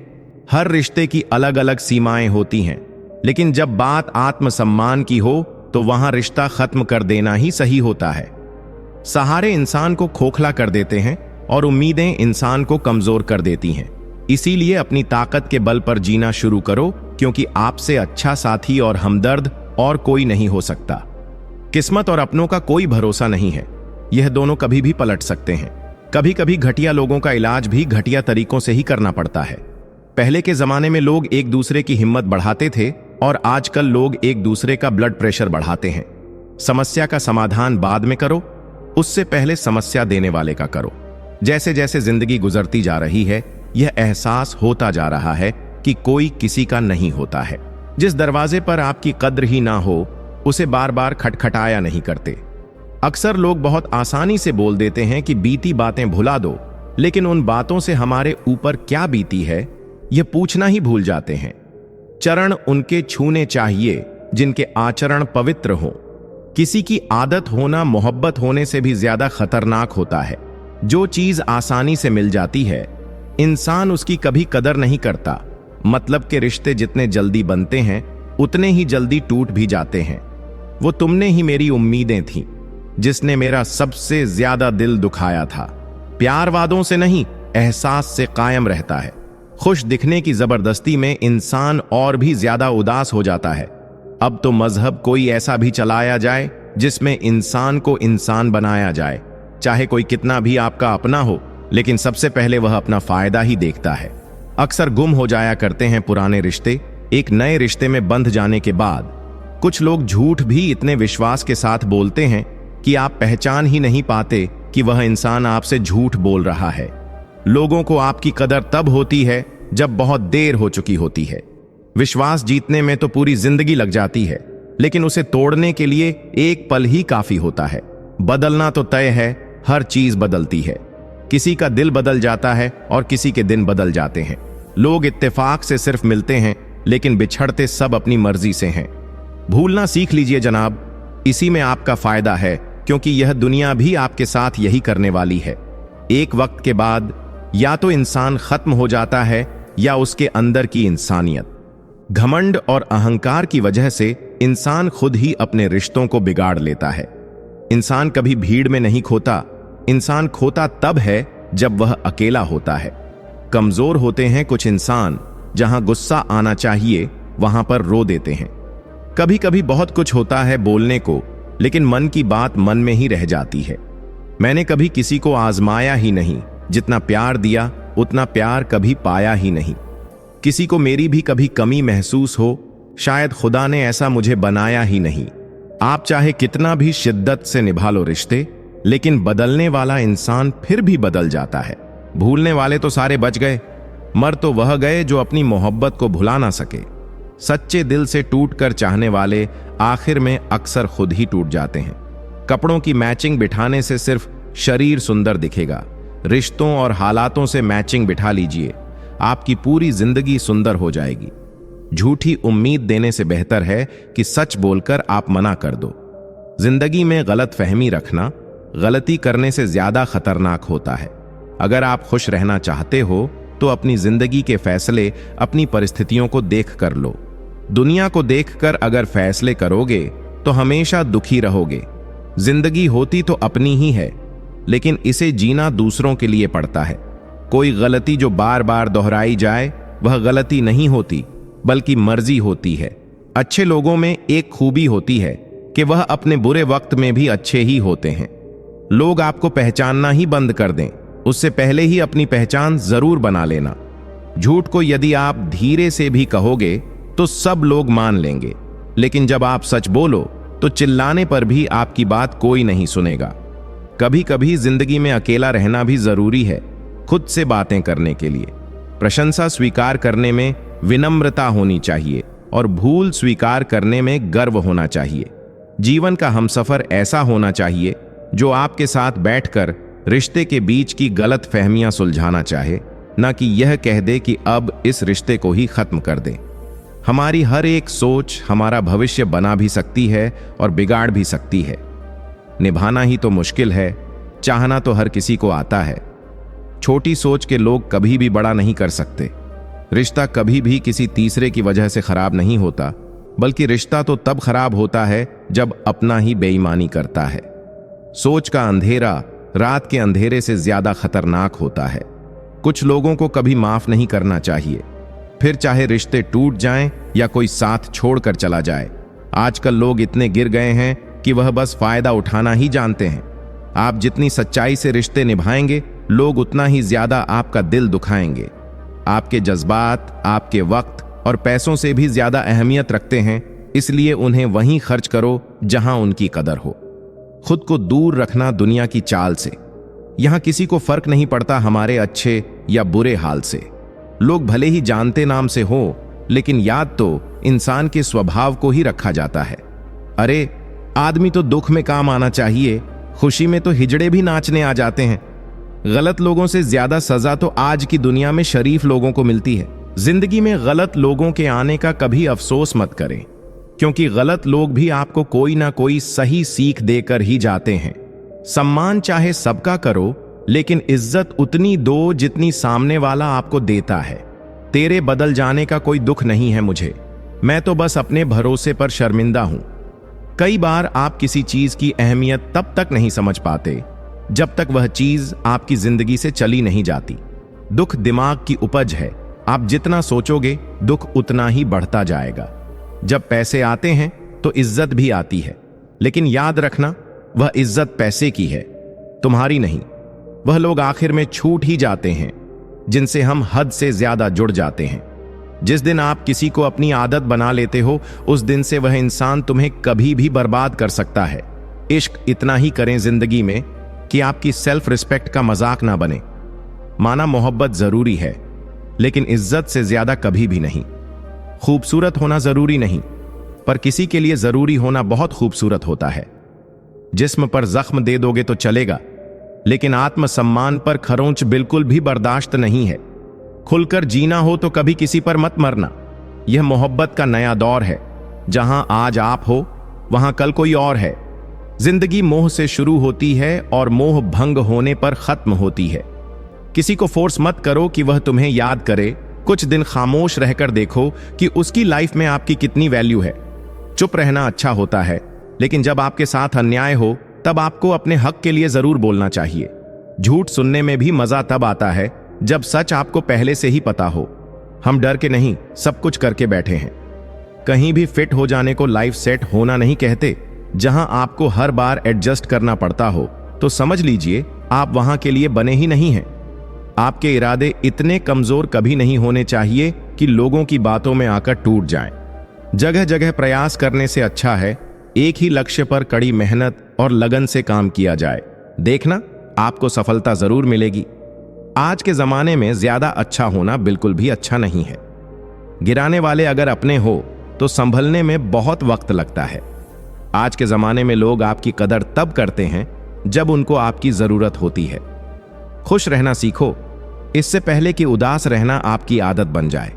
हर रिश्ते की अलग अलग सीमाएं होती हैं, लेकिन जब बात आत्मसम्मान की हो तो वहां रिश्ता खत्म कर देना ही सही होता है। सहारे इंसान को खोखला कर देते हैं और उम्मीदें इंसान को कमजोर कर देती हैं। इसीलिए अपनी ताकत के बल पर जीना शुरू करो, क्योंकि आपसे अच्छा साथी और हमदर्द और कोई नहीं हो सकता। किस्मत और अपनों का कोई भरोसा नहीं है, यह दोनों कभी भी पलट सकते हैं। कभी कभी घटिया लोगों का इलाज भी घटिया तरीकों से ही करना पड़ता है। पहले के जमाने में लोग एक दूसरे की हिम्मत बढ़ाते थे, और आजकल लोग एक दूसरे का ब्लड प्रेशर बढ़ाते हैं। समस्या का समाधान बाद में करो, उससे पहले समस्या देने वाले का करो। जैसे जैसे जिंदगी गुजरती जा रही है, यह एहसास होता जा रहा है कि कोई किसी का नहीं होता है। जिस दरवाजे पर आपकी कद्र ही ना हो, उसे बार बार खटखटाया नहीं करते। अक्सर लोग बहुत आसानी से बोल देते हैं कि बीती बातें भुला दो, लेकिन उन बातों से हमारे ऊपर क्या बीती है, यह पूछना ही भूल जाते हैं। चरण उनके छूने चाहिए जिनके आचरण पवित्र हो। किसी की आदत होना मोहब्बत होने से भी ज्यादा खतरनाक होता है। जो चीज आसानी से मिल जाती है, इंसान उसकी कभी कदर नहीं करता। मतलब के रिश्ते जितने जल्दी बनते हैं, उतने ही जल्दी टूट भी जाते हैं। वो तुमने ही मेरी उम्मीदें थीं, जिसने मेरा सबसे ज्यादा दिल दुखाया था। प्यार वादों से नहीं, एहसास से कायम रहता है। खुश दिखने की जबरदस्ती में इंसान और भी ज्यादा उदास हो जाता है। अब तो मजहब कोई ऐसा भी चलाया जाए जिसमें इंसान को इंसान बनाया जाए। चाहे कोई कितना भी आपका अपना हो, लेकिन सबसे पहले वह अपना फायदा ही देखता है। अक्सर गुम हो जाया करते हैं पुराने रिश्ते, एक नए रिश्ते में बंध जाने के बाद। कुछ लोग झूठ भी इतने विश्वास के साथ बोलते हैं कि आप पहचान ही नहीं पाते कि वह इंसान आपसे झूठ बोल रहा है। लोगों को आपकी कदर तब होती है जब बहुत देर हो चुकी होती है। विश्वास जीतने में तो पूरी जिंदगी लग जाती है, लेकिन उसे तोड़ने के लिए एक पल ही काफी होता है। बदलना तो तय है, हर चीज बदलती है। किसी का दिल बदल जाता है और किसी के दिन बदल जाते हैं। लोग इत्तेफाक से सिर्फ मिलते हैं, लेकिन बिछड़ते सब अपनी मर्जी से हैं। भूलना सीख लीजिए जनाब, इसी में आपका फायदा है, क्योंकि यह दुनिया भी आपके साथ यही करने वाली है। एक वक्त के बाद या तो इंसान खत्म हो जाता है या उसके अंदर की इंसानियत। घमंड और अहंकार की वजह से इंसान खुद ही अपने रिश्तों को बिगाड़ लेता है। इंसान कभी भीड़ में नहीं खोता, इंसान खोता तब है जब वह अकेला होता है। कमजोर होते हैं कुछ इंसान, जहां गुस्सा आना चाहिए वहां पर रो देते हैं। कभी कभी बहुत कुछ होता है बोलने को, लेकिन मन की बात मन में ही रह जाती है। मैंने कभी किसी को आजमाया ही नहीं, जितना प्यार दिया उतना प्यार कभी पाया ही नहीं। किसी को मेरी भी कभी कमी महसूस हो, शायद खुदा ने ऐसा मुझे बनाया ही नहीं। आप चाहे कितना भी शिद्दत से निभा लो रिश्ते, लेकिन बदलने वाला इंसान फिर भी बदल जाता है। भूलने वाले तो सारे बच गए, मर तो वह गए जो अपनी मोहब्बत को भुला ना सके। सच्चे दिल से टूटकर चाहने वाले आखिर में अक्सर खुद ही टूट जाते हैं। कपड़ों की मैचिंग बिठाने से सिर्फ शरीर सुंदर दिखेगा, रिश्तों और हालातों से मैचिंग बिठा लीजिए, आपकी पूरी जिंदगी सुंदर हो जाएगी। झूठी उम्मीद देने से बेहतर है कि सच बोलकर आप मना कर दो। जिंदगी में गलत फहमी रखना गलती करने से ज्यादा खतरनाक होता है। अगर आप खुश रहना चाहते हो तो अपनी जिंदगी के फैसले अपनी परिस्थितियों को देख कर लो। दुनिया को देखकर अगर फैसले करोगे तो हमेशा दुखी रहोगे। जिंदगी होती तो अपनी ही है, लेकिन इसे जीना दूसरों के लिए पड़ता है। कोई गलती जो बार बार दोहराई जाए वह गलती नहीं होती, बल्कि मर्जी होती है। अच्छे लोगों में एक खूबी होती है कि वह अपने बुरे वक्त में भी अच्छे ही होते हैं। लोग आपको पहचानना ही बंद कर दें, उससे पहले ही अपनी पहचान जरूर बना लेना। झूठ को यदि आप धीरे से भी कहोगे तो सब लोग मान लेंगे, लेकिन जब आप सच बोलो तो चिल्लाने पर भी आपकी बात कोई नहीं सुनेगा। कभी कभी जिंदगी में अकेला रहना भी जरूरी है, खुद से बातें करने के लिए। प्रशंसा स्वीकार करने में विनम्रता होनी चाहिए और भूल स्वीकार करने में गर्व होना चाहिए। जीवन का हमसफर ऐसा होना चाहिए जो आपके साथ बैठकर रिश्ते के बीच की गलत फहमियां सुलझाना चाहे, न कि यह कह दे कि अब इस रिश्ते को ही खत्म कर दें। हमारी हर एक सोच हमारा भविष्य बना भी सकती है और बिगाड़ भी सकती है। निभाना ही तो मुश्किल है, चाहना तो हर किसी को आता है। छोटी सोच के लोग कभी भी बड़ा नहीं कर सकते। रिश्ता कभी भी किसी तीसरे की वजह से खराब नहीं होता, बल्कि रिश्ता तो तब खराब होता है जब अपना ही बेईमानी करता है। सोच का अंधेरा रात के अंधेरे से ज्यादा खतरनाक होता है। कुछ लोगों को कभी माफ नहीं करना चाहिए, फिर चाहे रिश्ते टूट जाएं या कोई साथ छोड़कर चला जाए। आजकल लोग इतने गिर गए हैं कि वह बस फायदा उठाना ही जानते हैं। आप जितनी सच्चाई से रिश्ते निभाएंगे, लोग उतना ही ज्यादा आपका दिल दुखाएंगे। आपके जज्बात आपके वक्त और पैसों से भी ज्यादा अहमियत रखते हैं, इसलिए उन्हें वहीं खर्च करो जहां उनकी कदर हो। खुद को दूर रखना दुनिया की चाल से। यहां किसी को फर्क नहीं पड़ता हमारे अच्छे या बुरे हाल से। लोग भले ही जानते नाम से हो, लेकिन याद तो इंसान के स्वभाव को ही रखा जाता है। अरे, आदमी तो दुख में काम आना चाहिए, खुशी में तो हिजड़े भी नाचने आ जाते हैं। गलत लोगों से ज्यादा सजा तो आज की दुनिया में शरीफ लोगों को मिलती है। जिंदगी में गलत लोगों के आने का कभी अफसोस मत करें, क्योंकि गलत लोग भी आपको कोई ना कोई सही सीख देकर ही जाते हैं। सम्मान चाहे सबका करो, लेकिन इज्जत उतनी दो जितनी सामने वाला आपको देता है। तेरे बदल जाने का कोई दुख नहीं है मुझे, मैं तो बस अपने भरोसे पर शर्मिंदा हूं। कई बार आप किसी चीज की अहमियत तब तक नहीं समझ पाते जब तक वह चीज आपकी जिंदगी से चली नहीं जाती। दुख दिमाग की उपज है, आप जितना सोचोगे दुख उतना ही बढ़ता जाएगा। जब पैसे आते हैं तो इज्जत भी आती है, लेकिन याद रखना वह इज्जत पैसे की है, तुम्हारी नहीं। वह लोग आखिर में छूट ही जाते हैं जिनसे हम हद से ज्यादा जुड़ जाते हैं। जिस दिन आप किसी को अपनी आदत बना लेते हो, उस दिन से वह इंसान तुम्हें कभी भी बर्बाद कर सकता है। इश्क इतना ही करें जिंदगी में कि आपकी सेल्फ रिस्पेक्ट का मजाक ना बने। माना मोहब्बत जरूरी है, लेकिन इज्जत से ज्यादा कभी भी नहीं। खूबसूरत होना जरूरी नहीं, पर किसी के लिए जरूरी होना बहुत खूबसूरत होता है। जिस्म पर जख्म दे दोगे तो चलेगा, लेकिन आत्मसम्मान पर खरोंच बिल्कुल भी बर्दाश्त नहीं है। खुलकर जीना हो तो कभी किसी पर मत मरना। यह मोहब्बत का नया दौर है, जहां आज आप हो वहां कल कोई और है। जिंदगी मोह से शुरू होती है और मोह भंग होने पर खत्म होती है। किसी को फोर्स मत करो कि वह तुम्हें याद करे। कुछ दिन खामोश रहकर देखो कि उसकी लाइफ में आपकी कितनी वैल्यू है। चुप रहना अच्छा होता है, लेकिन जब आपके साथ अन्याय हो तब आपको अपने हक के लिए जरूर बोलना चाहिए। झूठ सुनने में भी मजा तब आता है जब सच आपको पहले से ही पता हो। हम डर के नहीं, सब कुछ करके बैठे हैं। कहीं भी फिट हो जाने को लाइफ सेट होना नहीं कहते। जहां आपको हर बार एडजस्ट करना पड़ता हो तो समझ लीजिए आप वहां के लिए बने ही नहीं हैं। आपके इरादे इतने कमजोर कभी नहीं होने चाहिए कि लोगों की बातों में आकर टूट जाएं। जगह जगह प्रयास करने से अच्छा है एक ही लक्ष्य पर कड़ी मेहनत और लगन से काम किया जाए। देखना आपको सफलता जरूर मिलेगी। आज के जमाने में ज्यादा अच्छा होना बिल्कुल भी अच्छा नहीं है। गिराने वाले अगर अपने हो तो संभलने में बहुत वक्त लगता है। आज के जमाने में लोग आपकी कदर तब करते हैं जब उनको आपकी जरूरत होती है। खुश रहना सीखो, इससे पहले कि उदास रहना आपकी आदत बन जाए।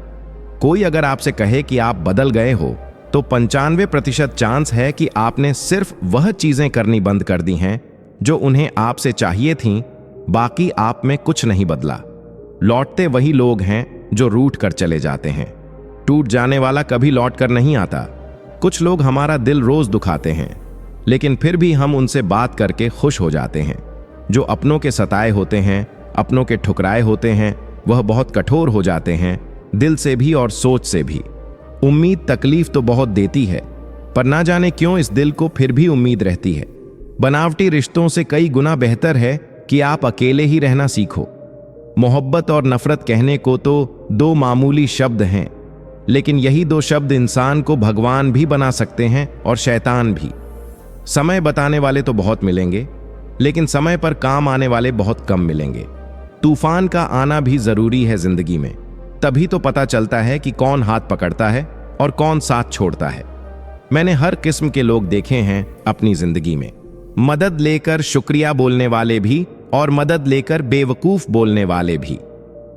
कोई अगर आपसे कहे कि आप बदल गए हो तो 95% चांस है कि आपने सिर्फ वह चीजें करनी बंद कर दी हैं जो उन्हें आपसे चाहिए थीं। बाकी आप में कुछ नहीं बदला। लौटते वही लोग हैं जो रूठ कर चले जाते हैं। टूट जाने वाला कभी लौट कर नहीं आता। कुछ लोग हमारा दिल रोज दुखाते हैं, लेकिन फिर भी हम उनसे बात करके खुश हो जाते हैं। जो अपनों के सताए होते हैं, अपनों के ठुकराए होते हैं, वह बहुत कठोर हो जाते हैं, दिल से भी और सोच से भी। उम्मीद तकलीफ तो बहुत देती है, पर ना जाने क्यों इस दिल को फिर भी उम्मीद रहती है। बनावटी रिश्तों से कई गुना बेहतर है कि आप अकेले ही रहना सीखो। मोहब्बत और नफरत कहने को तो दो मामूली शब्द हैं, लेकिन यही दो शब्द इंसान को भगवान भी बना सकते हैं और शैतान भी। समय बताने वाले तो बहुत मिलेंगे, लेकिन समय पर काम आने वाले बहुत कम मिलेंगे। तूफान का आना भी जरूरी है जिंदगी में, तभी तो पता चलता है कि कौन हाथ पकड़ता है और कौन साथ छोड़ता है। मैंने हर किस्म के लोग देखे हैं अपनी जिंदगी में, मदद लेकर शुक्रिया बोलने वाले भी और मदद लेकर बेवकूफ बोलने वाले भी।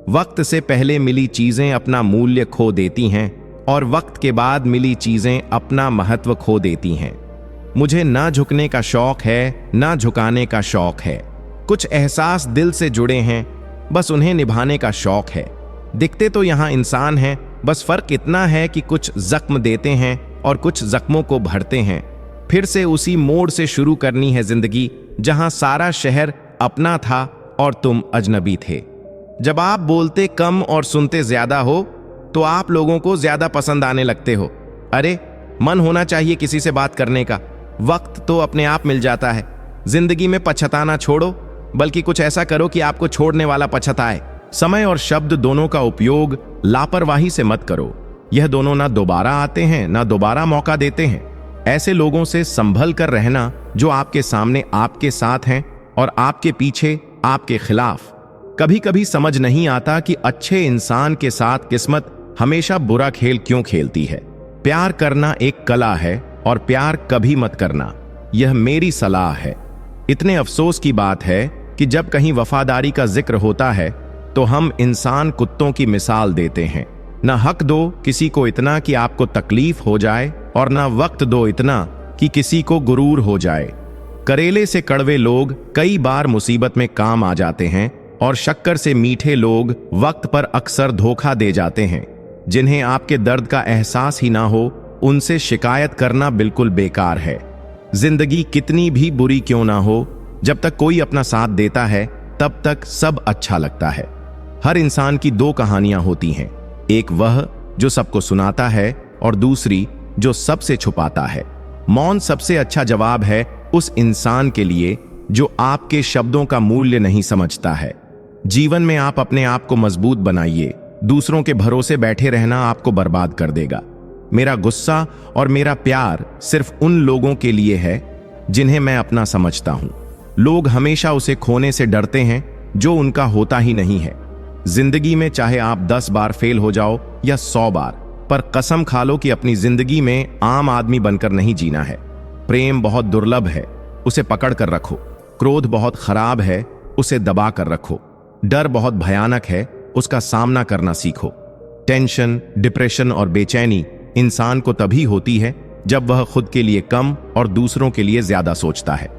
वक्त से पहले मिली चीजें अपना मूल्य खो देती हैं और वक्त के बाद मिली चीजें अपना महत्व खो देती हैं। मुझे ना झुकने का शौक है ना झुकाने का शौक है। कुछ एहसास दिल से जुड़े हैं, बस उन्हें निभाने का शौक है। दिखते तो यहां इंसान हैं, बस फर्क इतना है कि कुछ जख्म देते हैं और कुछ जख्मों को भरते हैं। फिर से उसी मोड़ से शुरू करनी है जिंदगी, जहां सारा शहर अपना था और तुम अजनबी थे। जब आप बोलते कम और सुनते ज्यादा हो तो आप लोगों को ज्यादा पसंद आने लगते हो। अरे, मन होना चाहिए किसी से बात करने का, वक्त तो अपने आप मिल जाता है। जिंदगी में पछताना छोड़ो, बल्कि कुछ ऐसा करो कि आपको छोड़ने वाला पछताए। समय और शब्द दोनों का उपयोग लापरवाही से मत करो। यह दोनों ना दोबारा आते हैं ना दोबारा मौका देते हैं। ऐसे लोगों से संभल कर रहना जो आपके सामने आपके साथ हैं और आपके पीछे आपके खिलाफ। कभी कभी समझ नहीं आता कि अच्छे इंसान के साथ किस्मत हमेशा बुरा खेल क्यों खेलती है। प्यार करना एक कला है और प्यार कभी मत करना, यह मेरी सलाह है। इतने अफसोस की बात है कि जब कहीं वफादारी का जिक्र होता है तो हम इंसान कुत्तों की मिसाल देते हैं। न हक दो किसी को इतना कि आपको तकलीफ हो जाए और न वक्त दो इतना कि किसी को गुरूर हो जाए। करेले से कड़वे लोग कई बार मुसीबत में काम आ जाते हैं और शक्कर से मीठे लोग वक्त पर अक्सर धोखा दे जाते हैं। जिन्हें आपके दर्द का एहसास ही ना हो, उनसे शिकायत करना बिल्कुल बेकार है। जिंदगी कितनी भी बुरी क्यों ना हो, जब तक कोई अपना साथ देता है तब तक सब अच्छा लगता है। हर इंसान की दो कहानियां होती हैं, एक वह जो सबको सुनाता है और दूसरी जो सबसे छुपाता है। मौन सबसे अच्छा जवाब है उस इंसान के लिए जो आपके शब्दों का मूल्य नहीं समझता है। जीवन में आप अपने आप को मजबूत बनाइए, दूसरों के भरोसे बैठे रहना आपको बर्बाद कर देगा। मेरा गुस्सा और मेरा प्यार सिर्फ उन लोगों के लिए है जिन्हें मैं अपना समझता हूं। लोग हमेशा उसे खोने से डरते हैं जो उनका होता ही नहीं है। जिंदगी में चाहे आप 10 बार फेल हो जाओ या 100 बार, पर कसम खा लो कि अपनी जिंदगी में आम आदमी बनकर नहीं जीना है। प्रेम बहुत दुर्लभ है, उसे पकड़ कर रखो। क्रोध बहुत खराब है, उसे दबा कर रखो। डर बहुत भयानक है, उसका सामना करना सीखो। टेंशन, डिप्रेशन और बेचैनी इंसान को तभी होती है जब वह खुद के लिए कम और दूसरों के लिए ज्यादा सोचता है।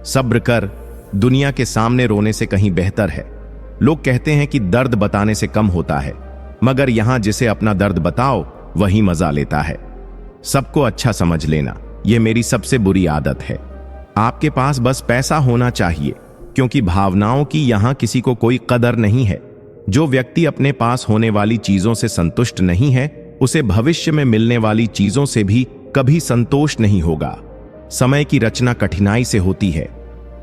सब्र कर, दुनिया के सामने रोने से कहीं बेहतर है। लोग कहते हैं कि दर्द बताने से कम होता है, मगर यहां जिसे अपना दर्द बताओ वही मजा लेता है। सबको अच्छा समझ लेना, यह मेरी सबसे बुरी आदत है। आपके पास बस पैसा होना चाहिए, क्योंकि भावनाओं की यहां किसी को कोई कदर नहीं है। जो व्यक्ति अपने पास होने वाली चीजों से संतुष्ट नहीं है, उसे भविष्य में मिलने वाली चीजों से भी कभी संतोष नहीं होगा। समय की रचना कठिनाई से होती है।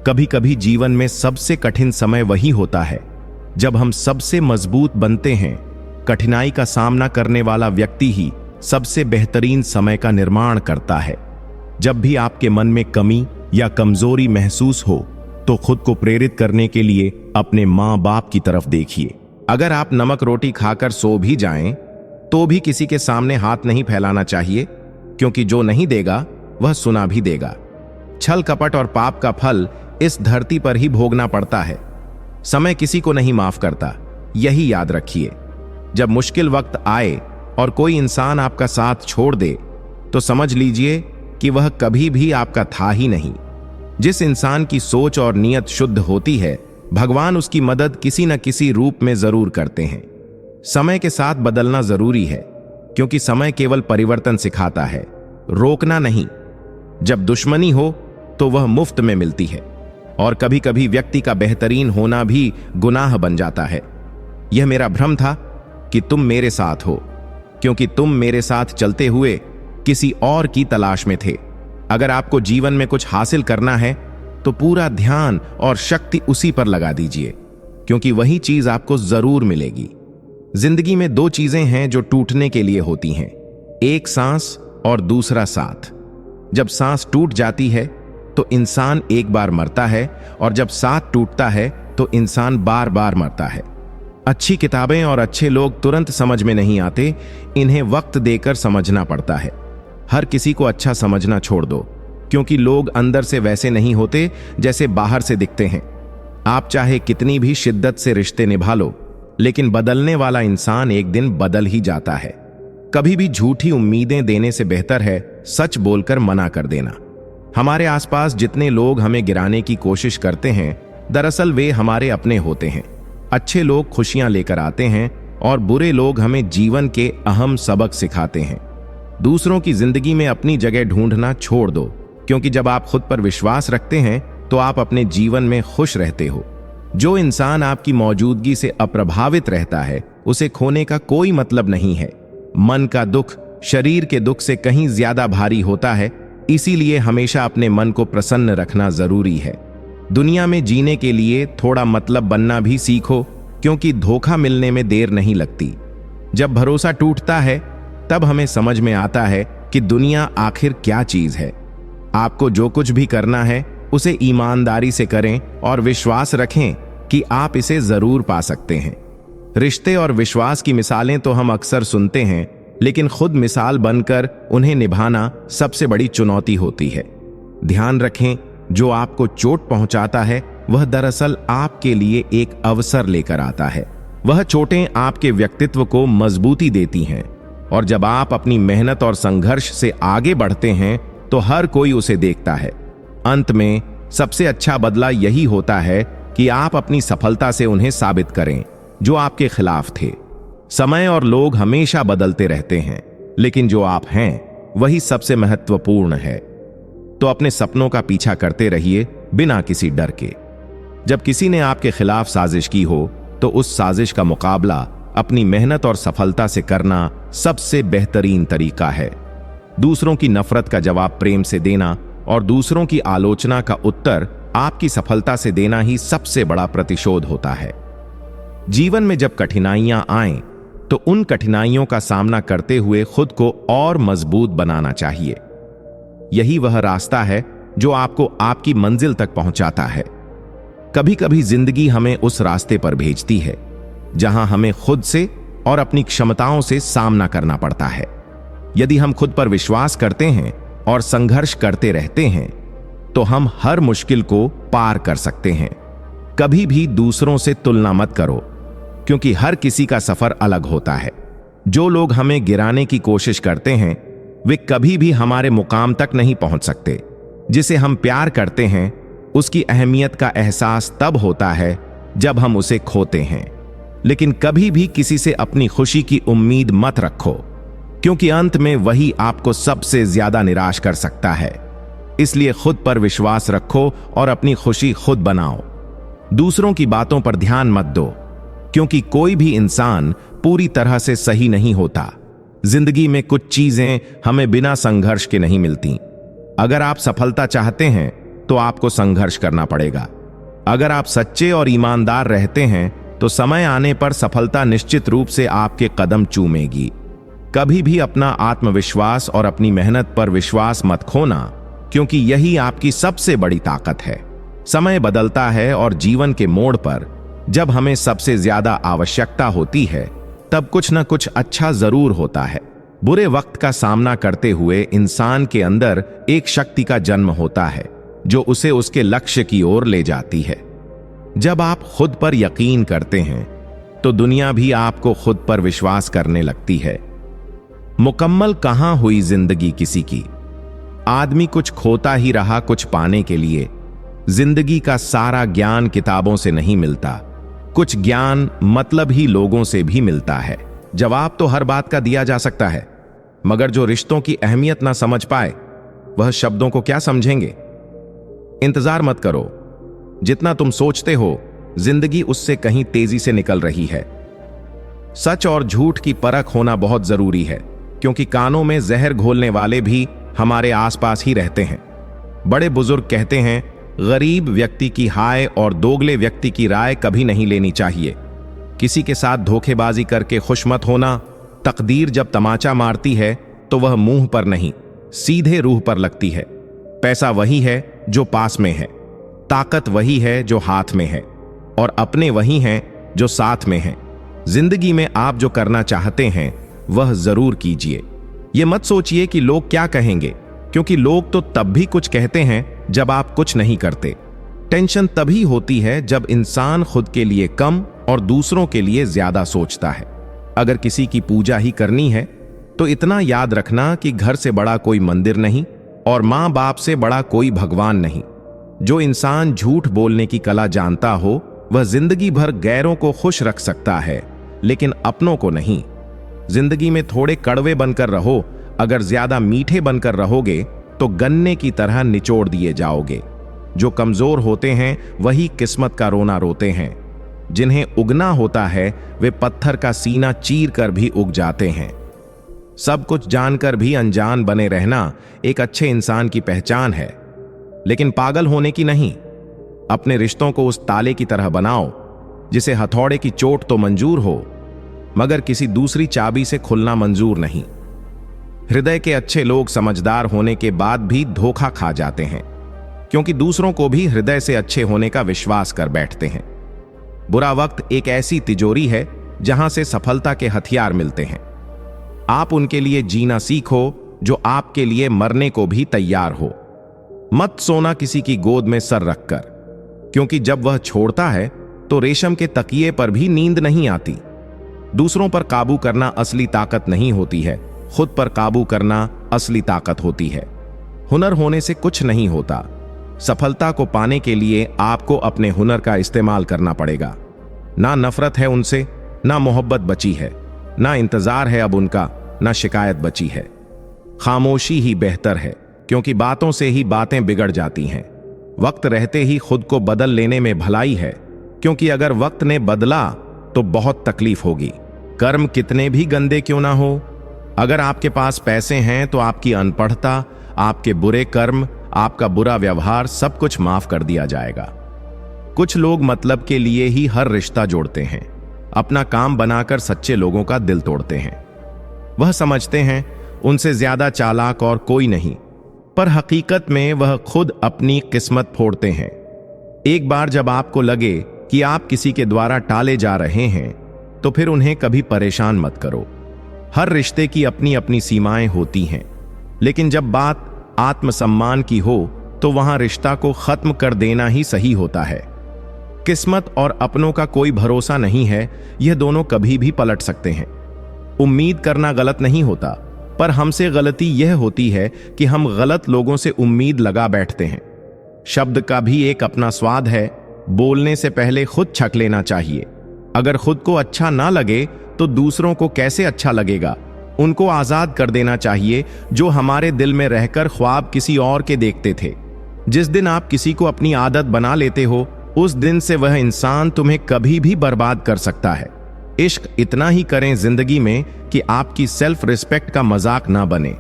कभी कभी जीवन में सबसे कठिन समय वही होता है जब हम सबसे मजबूत बनते हैं। कठिनाई का सामना करने वाला व्यक्ति ही सबसे बेहतरीन समय का निर्माण करता है। जब भी आपके मन में कमी या कमजोरी महसूस हो तो खुद को प्रेरित करने के लिए अपने माँ बाप की तरफ देखिए। अगर आप नमक रोटी खाकर सो भी जाएं तो भी किसी के सामने हाथ नहीं फैलाना चाहिए, क्योंकि जो नहीं देगा वह सुना भी देगा। छल कपट और पाप का फल इस धरती पर ही भोगना पड़ता है। समय किसी को नहीं माफ करता, यही याद रखिए। जब मुश्किल वक्त आए और कोई इंसान आपका साथ छोड़ दे तो समझ लीजिए कि वह कभी भी आपका था ही नहीं। जिस इंसान की सोच और नीयत शुद्ध होती है, भगवान उसकी मदद किसी न किसी रूप में जरूर करते हैं। समय के साथ बदलना जरूरी है, क्योंकि समय केवल परिवर्तन सिखाता है, रोकना नहीं। जब दुश्मनी हो तो वह मुफ्त में मिलती है, और कभी कभी व्यक्ति का बेहतरीन होना भी गुनाह बन जाता है। यह मेरा भ्रम था कि तुम मेरे साथ हो, क्योंकि तुम मेरे साथ चलते हुए किसी और की तलाश में थे। अगर आपको जीवन में कुछ हासिल करना है तो पूरा ध्यान और शक्ति उसी पर लगा दीजिए, क्योंकि वही चीज आपको जरूर मिलेगी। जिंदगी में दो चीजें हैं जो टूटने के लिए होती हैं, एक सांस और दूसरा साथ। जब सांस टूट जाती है तो इंसान एक बार मरता है, और जब साथ टूटता है तो इंसान बार बार मरता है। अच्छी किताबें और अच्छे लोग तुरंत समझ में नहीं आते, इन्हें वक्त देकर समझना पड़ता है। हर किसी को अच्छा समझना छोड़ दो, क्योंकि लोग अंदर से वैसे नहीं होते जैसे बाहर से दिखते हैं। आप चाहे कितनी भी शिद्दत से रिश्ते निभा लो, लेकिन बदलने वाला इंसान एक दिन बदल ही जाता है। कभी भी झूठी उम्मीदें देने से बेहतर है सच बोलकर मना कर देना। हमारे आसपास जितने लोग हमें गिराने की कोशिश करते हैं, दरअसल वे हमारे अपने होते हैं। अच्छे लोग खुशियां लेकर आते हैं और बुरे लोग हमें जीवन के अहम सबक सिखाते हैं। दूसरों की जिंदगी में अपनी जगह ढूंढना छोड़ दो, क्योंकि जब आप खुद पर विश्वास रखते हैं तो आप अपने जीवन में खुश रहते हो। जो इंसान आपकी मौजूदगी से अप्रभावित रहता है, उसे खोने का कोई मतलब नहीं है। मन का दुख शरीर के दुख से कहीं ज्यादा भारी होता है, इसीलिए हमेशा अपने मन को प्रसन्न रखना जरूरी है। दुनिया में जीने के लिए थोड़ा मतलब बनना भी सीखो, क्योंकि धोखा मिलने में देर नहीं लगती। जब भरोसा टूटता है तब हमें समझ में आता है कि दुनिया आखिर क्या चीज है। आपको जो कुछ भी करना है उसे ईमानदारी से करें और विश्वास रखें कि आप इसे जरूर पा सकते हैं। रिश्ते और विश्वास की मिसालें तो हम अक्सर सुनते हैं, लेकिन खुद मिसाल बनकर उन्हें निभाना सबसे बड़ी चुनौती होती है। ध्यान रखें, जो आपको चोट पहुंचाता है वह दरअसल आपके लिए एक अवसर लेकर आता है। वह चोटें आपके व्यक्तित्व को मजबूती देती हैं, और जब आप अपनी मेहनत और संघर्ष से आगे बढ़ते हैं तो हर कोई उसे देखता है। अंत में सबसे अच्छा बदला यही होता है कि आप अपनी सफलता से उन्हें साबित करें जो आपके खिलाफ थे। समय और लोग हमेशा बदलते रहते हैं, लेकिन जो आप हैं वही सबसे महत्वपूर्ण है। तो अपने सपनों का पीछा करते रहिए बिना किसी डर के। जब किसी ने आपके खिलाफ साजिश की हो तो उस साजिश का मुकाबला अपनी मेहनत और सफलता से करना सबसे बेहतरीन तरीका है। दूसरों की नफरत का जवाब प्रेम से देना और दूसरों की आलोचना का उत्तर आपकी सफलता से देना ही सबसे बड़ा प्रतिशोध होता है। जीवन में जब कठिनाइयां आएं तो उन कठिनाइयों का सामना करते हुए खुद को और मजबूत बनाना चाहिए। यही वह रास्ता है जो आपको आपकी मंजिल तक पहुंचाता है। कभी कभी जिंदगी हमें उस रास्ते पर भेजती है जहां हमें खुद से और अपनी क्षमताओं से सामना करना पड़ता है। यदि हम खुद पर विश्वास करते हैं और संघर्ष करते रहते हैं तो हम हर मुश्किल को पार कर सकते हैं। कभी भी दूसरों से तुलना मत करो, क्योंकि हर किसी का सफर अलग होता है। जो लोग हमें गिराने की कोशिश करते हैं वे कभी भी हमारे मुकाम तक नहीं पहुंच सकते। जिसे हम प्यार करते हैं उसकी अहमियत का एहसास तब होता है जब हम उसे खोते हैं। लेकिन कभी भी किसी से अपनी खुशी की उम्मीद मत रखो, क्योंकि अंत में वही आपको सबसे ज्यादा निराश कर सकता है। इसलिए खुद पर विश्वास रखो और अपनी खुशी खुद बनाओ। दूसरों की बातों पर ध्यान मत दो, क्योंकि कोई भी इंसान पूरी तरह से सही नहीं होता। जिंदगी में कुछ चीजें हमें बिना संघर्ष के नहीं मिलती। अगर आप सफलता चाहते हैं तो आपको संघर्ष करना पड़ेगा। अगर आप सच्चे और ईमानदार रहते हैं तो समय आने पर सफलता निश्चित रूप से आपके कदम चूमेगी। कभी भी अपना आत्मविश्वास और अपनी मेहनत पर विश्वास मत खोना, क्योंकि यही आपकी सबसे बड़ी ताकत है। समय बदलता है और जीवन के मोड़ पर जब हमें सबसे ज्यादा आवश्यकता होती है तब कुछ न कुछ अच्छा जरूर होता है। बुरे वक्त का सामना करते हुए इंसान के अंदर एक शक्ति का जन्म होता है जो उसे उसके लक्ष्य की ओर ले जाती है। जब आप खुद पर यकीन करते हैं तो दुनिया भी आपको खुद पर विश्वास करने लगती है। मुकम्मल कहां हुई जिंदगी किसी की। आदमी कुछ खोता ही रहा कुछ पाने के लिए। जिंदगी का सारा ज्ञान किताबों से नहीं मिलता, कुछ ज्ञान मतलब ही लोगों से भी मिलता है। जवाब तो हर बात का दिया जा सकता है, मगर जो रिश्तों की अहमियत ना समझ पाए वह शब्दों को क्या समझेंगे। इंतजार मत करो, जितना तुम सोचते हो जिंदगी उससे कहीं तेजी से निकल रही है। सच और झूठ की परख होना बहुत जरूरी है। क्योंकि कानों में जहर घोलने वाले भी हमारे आसपास ही रहते हैं। बड़े बुजुर्ग कहते हैं, गरीब व्यक्ति की हाय और दोगले व्यक्ति की राय कभी नहीं लेनी चाहिए। किसी के साथ धोखेबाजी करके खुश मत होना। तकदीर जब तमाचा मारती है तो वह मुंह पर नहीं, सीधे रूह पर लगती है। पैसा वही है जो पास में है, ताकत वही है जो हाथ में है, और अपने वही हैं जो साथ में हैं। जिंदगी में आप जो करना चाहते हैं वह जरूर कीजिए। यह मत सोचिए कि लोग क्या कहेंगे, क्योंकि लोग तो तब भी कुछ कहते हैं जब आप कुछ नहीं करते। टेंशन तभी होती है जब इंसान खुद के लिए कम और दूसरों के लिए ज्यादा सोचता है। अगर किसी की पूजा ही करनी है तो इतना याद रखना कि घर से बड़ा कोई मंदिर नहीं और मां बाप से बड़ा कोई भगवान नहीं। जो इंसान झूठ बोलने की कला जानता हो वह जिंदगी भर गैरों को खुश रख सकता है, लेकिन अपनों को नहीं। जिंदगी में थोड़े कड़वे बनकर रहो, अगर ज्यादा मीठे बनकर रहोगे तो गन्ने की तरह निचोड़ दिए जाओगे। जो कमजोर होते हैं वही किस्मत का रोना रोते हैं। जिन्हें उगना होता है वे पत्थर का सीना चीर कर भी उग जाते हैं। सब कुछ जानकर भी अनजान बने रहना एक अच्छे इंसान की पहचान है, लेकिन पागल होने की नहीं। अपने रिश्तों को उस ताले की तरह बनाओ जिसे हथौड़े की चोट तो मंजूर हो, मगर किसी दूसरी चाबी से खुलना मंजूर नहीं। हृदय के अच्छे लोग समझदार होने के बाद भी धोखा खा जाते हैं, क्योंकि दूसरों को भी हृदय से अच्छे होने का विश्वास कर बैठते हैं। बुरा वक्त एक ऐसी तिजोरी है जहां से सफलता के हथियार मिलते हैं। आप उनके लिए जीना सीखो जो आपके लिए मरने को भी तैयार हो। मत सोना किसी की गोद में सर रखकर, क्योंकि जब वह छोड़ता है तो रेशम के तकिए पर भी नींद नहीं आती। दूसरों पर काबू करना असली ताकत नहीं होती है, खुद पर काबू करना असली ताकत होती है। हुनर होने से कुछ नहीं होता। सफलता को पाने के लिए आपको अपने हुनर का इस्तेमाल करना पड़ेगा। ना नफरत है उनसे, ना मोहब्बत बची है, ना इंतजार है अब उनका, ना शिकायत बची है। खामोशी ही बेहतर है, क्योंकि बातों से ही बातें बिगड़ जाती हैं। वक्त रहते ही खुद को बदल लेने में भलाई है, क्योंकि अगर वक्त ने बदला तो बहुत तकलीफ होगी। कर्म कितने भी गंदे क्यों ना हो, अगर आपके पास पैसे हैं तो आपकी अनपढ़ता, आपके बुरे कर्म, आपका बुरा व्यवहार सब कुछ माफ कर दिया जाएगा। कुछ लोग मतलब के लिए ही हर रिश्ता जोड़ते हैं, अपना काम बनाकर सच्चे लोगों का दिल तोड़ते हैं। वह समझते हैं उनसे ज्यादा चालाक और कोई नहीं, पर हकीकत में वह खुद अपनी किस्मत फोड़ते हैं। एक बार जब आपको लगे कि आप किसी के द्वारा टाले जा रहे हैं तो फिर उन्हें कभी परेशान मत करो। हर रिश्ते की अपनी अपनी सीमाएं होती हैं, लेकिन जब बात आत्मसम्मान की हो तो वहां रिश्ता को खत्म कर देना ही सही होता है। किस्मत और अपनों का कोई भरोसा नहीं है, यह दोनों कभी भी पलट सकते हैं। उम्मीद करना गलत नहीं होता, पर हमसे गलती यह होती है कि हम गलत लोगों से उम्मीद लगा बैठते हैं। शब्द का भी एक अपना स्वाद है, बोलने से पहले खुद छक लेना चाहिए। अगर खुद को अच्छा ना लगे तो दूसरों को कैसे अच्छा लगेगा। उनको आजाद कर देना चाहिए जो हमारे दिल में रहकर ख्वाब किसी और के देखते थे। जिस दिन आप किसी को अपनी आदत बना लेते हो, उस दिन से वह इंसान तुम्हें कभी भी बर्बाद कर सकता है। इश्क इतना ही करें जिंदगी में कि आपकी सेल्फ रिस्पेक्ट का मजाक ना बने।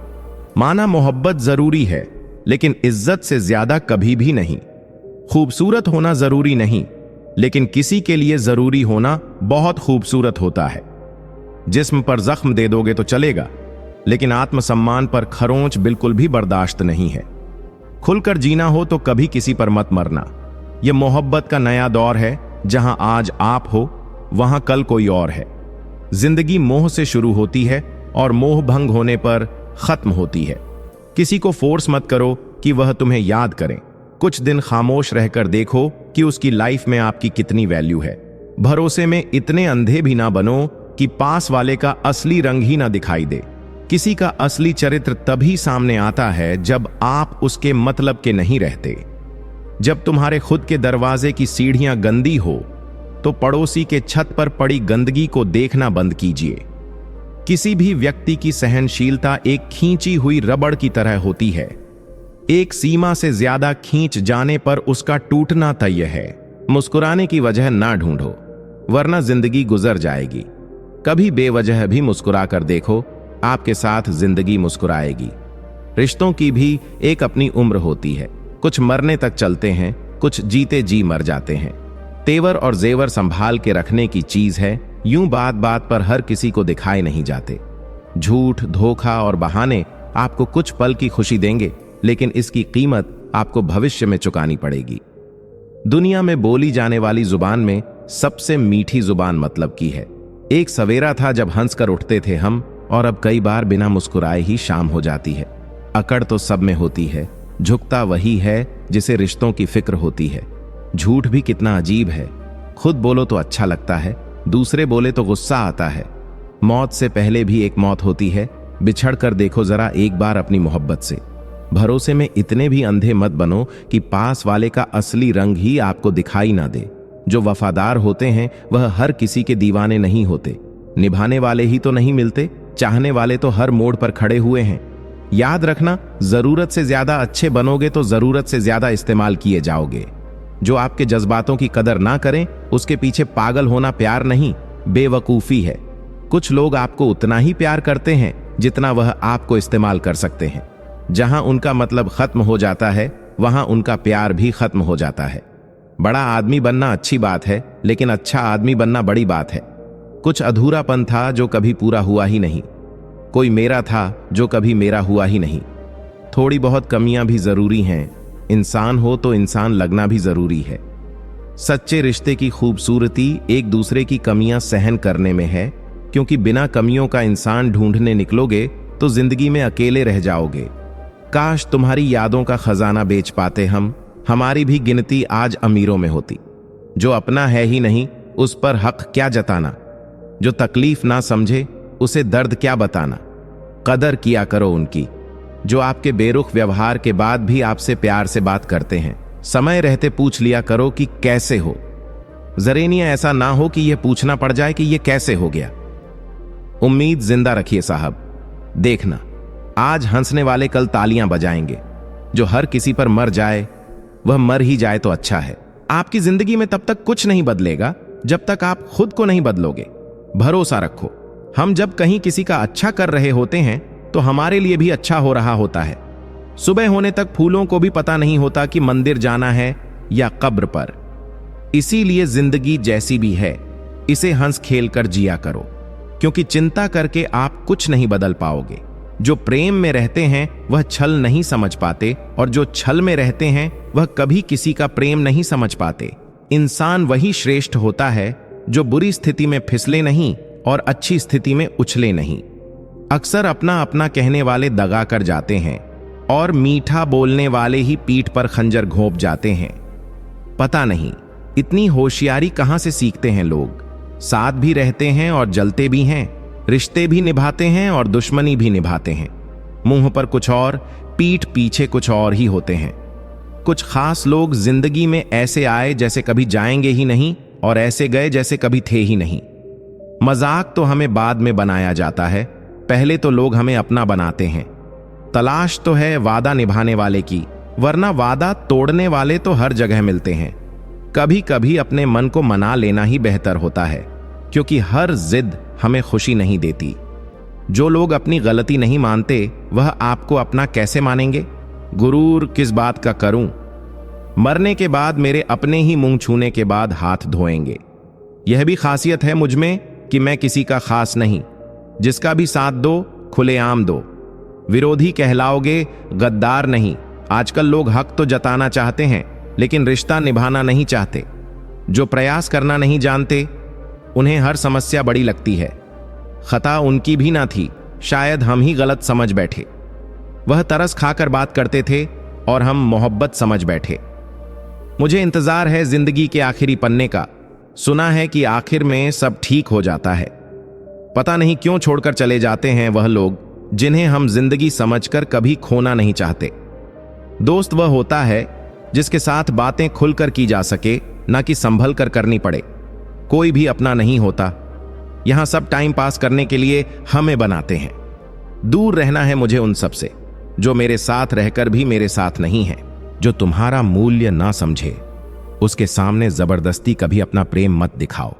माना मोहब्बत जरूरी है, लेकिन इज्जत से ज्यादा कभी भी नहीं। खूबसूरत होना जरूरी नहीं, लेकिन किसी के लिए जरूरी होना बहुत खूबसूरत होता है। जिस्म पर जख्म दे दोगे तो चलेगा, लेकिन आत्मसम्मान पर खरोंच बिल्कुल भी बर्दाश्त नहीं है। खुलकर जीना हो तो कभी किसी पर मत मरना। यह मोहब्बत का नया दौर है, जहां आज आप हो वहां कल कोई और है। जिंदगी मोह से शुरू होती है और मोह भंग होने पर खत्म होती है। किसी को फोर्स मत करो कि वह तुम्हें याद करें। कुछ दिन खामोश रहकर देखो कि उसकी लाइफ में आपकी कितनी वैल्यू है। भरोसे में इतने अंधे भी ना बनो कि पास वाले का असली रंग ही ना दिखाई दे। किसी का असली चरित्र तभी सामने आता है जब आप उसके मतलब के नहीं रहते। जब तुम्हारे खुद के दरवाजे की सीढ़ियां गंदी हो तो पड़ोसी के छत पर पड़ी गंदगी को देखना बंद कीजिए। किसी भी व्यक्ति की सहनशीलता एक खींची हुई रबड़ की तरह होती है। एक सीमा से ज्यादा खींच जाने पर उसका टूटना तय है। मुस्कुराने की वजह ना ढूंढो, वरना जिंदगी गुजर जाएगी। कभी बेवजह भी मुस्कुरा कर देखो, आपके साथ जिंदगी मुस्कुराएगी। रिश्तों की भी एक अपनी उम्र होती है, कुछ मरने तक चलते हैं, कुछ जीते जी मर जाते हैं। तेवर और जेवर संभाल के रखने की चीज है, यूं बात बात पर हर किसी को दिखाए नहीं जाते। झूठ, धोखा और बहाने आपको कुछ पल की खुशी देंगे, लेकिन इसकी कीमत आपको भविष्य में चुकानी पड़ेगी। दुनिया में बोली जाने वाली जुबान में सबसे मीठी जुबान मतलब की है। एक सवेरा था जब हंसकर उठते थे हम, और अब कई बार बिना मुस्कुराए ही शाम हो जाती है। अकड़ तो सब में होती है, झुकता वही है जिसे रिश्तों की फिक्र होती है। झूठ भी कितना अजीब है, खुद बोलो तो अच्छा लगता है, दूसरे बोले तो गुस्सा आता है। मौत से पहले भी एक मौत होती है, बिछड़ कर देखो जरा एक बार अपनी मोहब्बत से। भरोसे में इतने भी अंधे मत बनो कि पास वाले का असली रंग ही आपको दिखाई ना दे। जो वफादार होते हैं वह हर किसी के दीवाने नहीं होते। निभाने वाले ही तो नहीं मिलते, चाहने वाले तो हर मोड़ पर खड़े हुए हैं। याद रखना, जरूरत से ज्यादा अच्छे बनोगे तो जरूरत से ज्यादा इस्तेमाल किए जाओगे। जो आपके जज्बातों की कदर ना करें, उसके पीछे पागल होना प्यार नहीं, बेवकूफी है। कुछ लोग आपको उतना ही प्यार करते हैं जितना वह आपको इस्तेमाल कर सकते हैं। जहां उनका मतलब खत्म हो जाता है, वहां उनका प्यार भी खत्म हो जाता है। बड़ा आदमी बनना अच्छी बात है, लेकिन अच्छा आदमी बनना बड़ी बात है। कुछ अधूरापन था जो कभी पूरा हुआ ही नहीं, कोई मेरा था जो कभी मेरा हुआ ही नहीं। थोड़ी बहुत कमियां भी जरूरी हैं, इंसान हो तो इंसान लगना भी जरूरी है। सच्चे रिश्ते की खूबसूरती एक दूसरे की कमियां सहन करने में है, क्योंकि बिना कमियों का इंसान ढूंढने निकलोगे तो जिंदगी में अकेले रह जाओगे। काश तुम्हारी यादों का खजाना बेच पाते हम, हमारी भी गिनती आज अमीरों में होती। जो अपना है ही नहीं, उस पर हक क्या जताना। जो तकलीफ ना समझे, उसे दर्द क्या बताना। कदर किया करो उनकी, जो आपके बेरुख व्यवहार के बाद भी आपसे प्यार से बात करते हैं। समय रहते पूछ लिया करो कि कैसे हो। जरेनिया ऐसा ना हो कि यह पूछना पड़ जाए कि यह कैसे हो गया। उम्मीद जिंदा रखिए साहब। देखना, आज हंसने वाले कल तालियां बजाएंगे। जो हर किसी पर मर जाए, वह मर ही जाए तो अच्छा है। आपकी जिंदगी में तब तक कुछ नहीं बदलेगा जब तक आप खुद को नहीं बदलोगे। भरोसा रखो, हम जब कहीं किसी का अच्छा कर रहे होते हैं तो हमारे लिए भी अच्छा हो रहा होता है। सुबह होने तक फूलों को भी पता नहीं होता कि मंदिर जाना है या कब्र पर। इसीलिए जिंदगी जैसी भी है, इसे हंस खेल कर जिया करो, क्योंकि चिंता करके आप कुछ नहीं बदल पाओगे। जो प्रेम में रहते हैं वह छल नहीं समझ पाते, और जो छल में रहते हैं वह कभी किसी का प्रेम नहीं समझ पाते। इंसान वही श्रेष्ठ होता है जो बुरी स्थिति में फिसले नहीं और अच्छी स्थिति में उछले नहीं। अक्सर अपना अपना कहने वाले दगा कर जाते हैं, और मीठा बोलने वाले ही पीठ पर खंजर घोंप जाते हैं। पता नहीं इतनी होशियारी कहां से सीखते हैं लोग। साथ भी रहते हैं और जलते भी हैं, रिश्ते भी निभाते हैं और दुश्मनी भी निभाते हैं। मुंह पर कुछ और, पीठ पीछे कुछ और ही होते हैं। कुछ खास लोग जिंदगी में ऐसे आए जैसे कभी जाएंगे ही नहीं, और ऐसे गए जैसे कभी थे ही नहीं। मजाक तो हमें बाद में बनाया जाता है, पहले तो लोग हमें अपना बनाते हैं। तलाश तो है वादा निभाने वाले की, वरना वादा तोड़ने वाले तो हर जगह मिलते हैं। कभी कभी अपने मन को मना लेना ही बेहतर होता है, क्योंकि हर जिद हमें खुशी नहीं देती। जो लोग अपनी गलती नहीं मानते, वह आपको अपना कैसे मानेंगे। गुरूर किस बात का करूं, मरने के बाद मेरे अपने ही मुंह छूने के बाद हाथ धोएंगे। यह भी खासियत है मुझ में कि मैं किसी का खास नहीं, जिसका भी साथ दो खुलेआम दो। विरोधी कहलाओगे, गद्दार नहीं। आजकल लोग हक तो जताना चाहते हैं, लेकिन रिश्ता निभाना नहीं चाहते। जो प्रयास करना नहीं जानते, उन्हें हर समस्या बड़ी लगती है। खता उनकी भी ना थी, शायद हम ही गलत समझ बैठे। वह तरस खाकर बात करते थे और हम मोहब्बत समझ बैठे। मुझे इंतजार है जिंदगी के आखिरी पन्ने का। सुना है कि आखिर में सब ठीक हो जाता है। पता नहीं क्यों छोड़कर चले जाते हैं वह लोग जिन्हें हम जिंदगी समझकर कभी खोना नहीं चाहते। दोस्त वह होता है जिसके साथ बातें खुलकर की जा सके, ना कि संभल कर करनी पड़े। कोई भी अपना नहीं होता। यहां सब टाइम पास करने के लिए हमें बनाते हैं। दूर रहना है मुझे उन सब से जो मेरे साथ रहकर भी मेरे साथ नहीं है। जो तुम्हारा मूल्य ना समझे, उसके सामने जबरदस्ती कभी अपना प्रेम मत दिखाओ।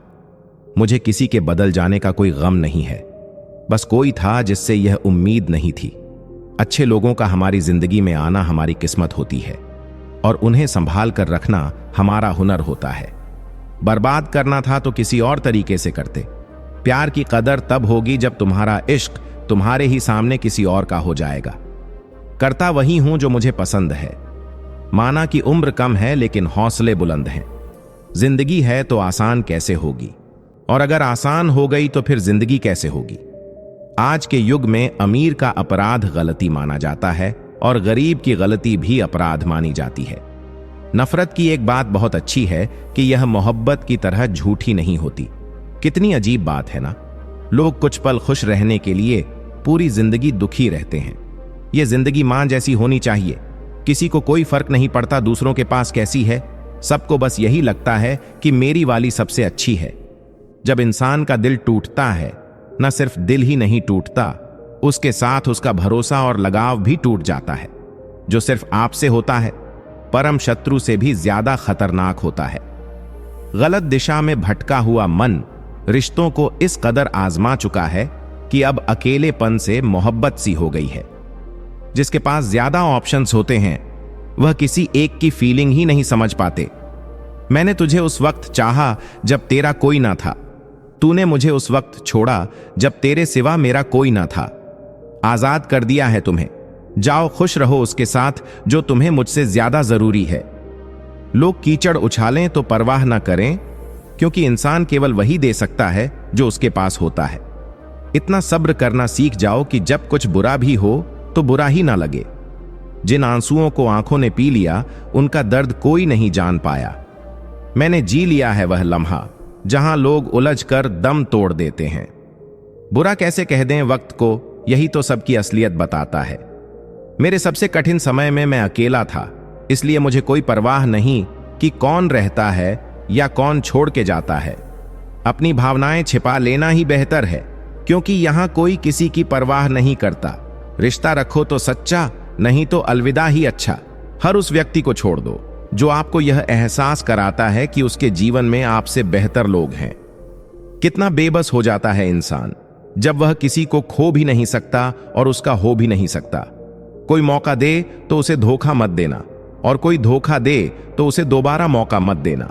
मुझे किसी के बदल जाने का कोई गम नहीं है। बस कोई था जिससे यह उम्मीद नहीं थी। अच्छे लोगों का हमारी जिंदगी में आना हमारी किस्मत होती है और उन्हें संभाल कर रखना हमारा हुनर होता है। बर्बाद करना था तो किसी और तरीके से करते। प्यार की कदर तब होगी जब तुम्हारा इश्क तुम्हारे ही सामने किसी और का हो जाएगा। करता वही हूं जो मुझे पसंद है। माना कि उम्र कम है लेकिन हौसले बुलंद हैं। जिंदगी है तो आसान कैसे होगी, और अगर आसान हो गई तो फिर जिंदगी कैसे होगी। आज के युग में अमीर का अपराध गलती माना जाता है और गरीब की गलती भी अपराध मानी जाती है। नफरत की एक बात बहुत अच्छी है कि यह मोहब्बत की तरह झूठी नहीं होती। कितनी अजीब बात है ना। लोग कुछ पल खुश रहने के लिए पूरी जिंदगी दुखी रहते हैं। यह जिंदगी मां जैसी होनी चाहिए। किसी को कोई फर्क नहीं पड़ता दूसरों के पास कैसी है। सबको बस यही लगता है कि मेरी वाली सबसे अच्छी है। जब इंसान का दिल टूटता है, न सिर्फ दिल ही नहीं टूटता, उसके साथ उसका भरोसा और लगाव भी टूट जाता है। जो सिर्फ आपसे होता है, परम शत्रु से भी ज्यादा खतरनाक होता है। गलत दिशा में भटका हुआ मन रिश्तों को इस कदर आजमा चुका है कि अब अकेलेपन से मोहब्बत सी हो गई है। जिसके पास ज्यादा ऑप्शंस होते हैं वह किसी एक की फीलिंग ही नहीं समझ पाते। मैंने तुझे उस वक्त चाहा जब तेरा कोई ना था। तूने मुझे उस वक्त छोड़ा जब तेरे सिवा मेरा कोई ना था। आजाद कर दिया है तुम्हें, जाओ खुश रहो उसके साथ जो तुम्हें मुझसे ज्यादा जरूरी है। लोग कीचड़ उछालें तो परवाह ना करें, क्योंकि इंसान केवल वही दे सकता है जो उसके पास होता है। इतना सब्र करना सीख जाओ कि जब कुछ बुरा भी हो तो बुरा ही ना लगे। जिन आंसुओं को आंखों ने पी लिया उनका दर्द कोई नहीं जान पाया। मैंने जी लिया है वह लम्हा जहां लोग उलझ कर दम तोड़ देते हैं। बुरा कैसे कह दें वक्त को, यही तो सबकी असलियत बताता है। मेरे सबसे कठिन समय में मैं अकेला था, इसलिए मुझे कोई परवाह नहीं कि कौन रहता है या कौन छोड़ के जाता है। अपनी भावनाएं छिपा लेना ही बेहतर है, क्योंकि यहां कोई किसी की परवाह नहीं करता। रिश्ता रखो तो सच्चा, नहीं तो अलविदा ही अच्छा। हर उस व्यक्ति को छोड़ दो जो आपको यह एहसास कराता है कि उसके जीवन में आपसे बेहतर लोग हैं। कितना बेबस हो जाता है इंसान जब वह किसी को खो भी नहीं सकता और उसका हो भी नहीं सकता। कोई मौका दे तो उसे धोखा मत देना, और कोई धोखा दे तो उसे दोबारा मौका मत देना।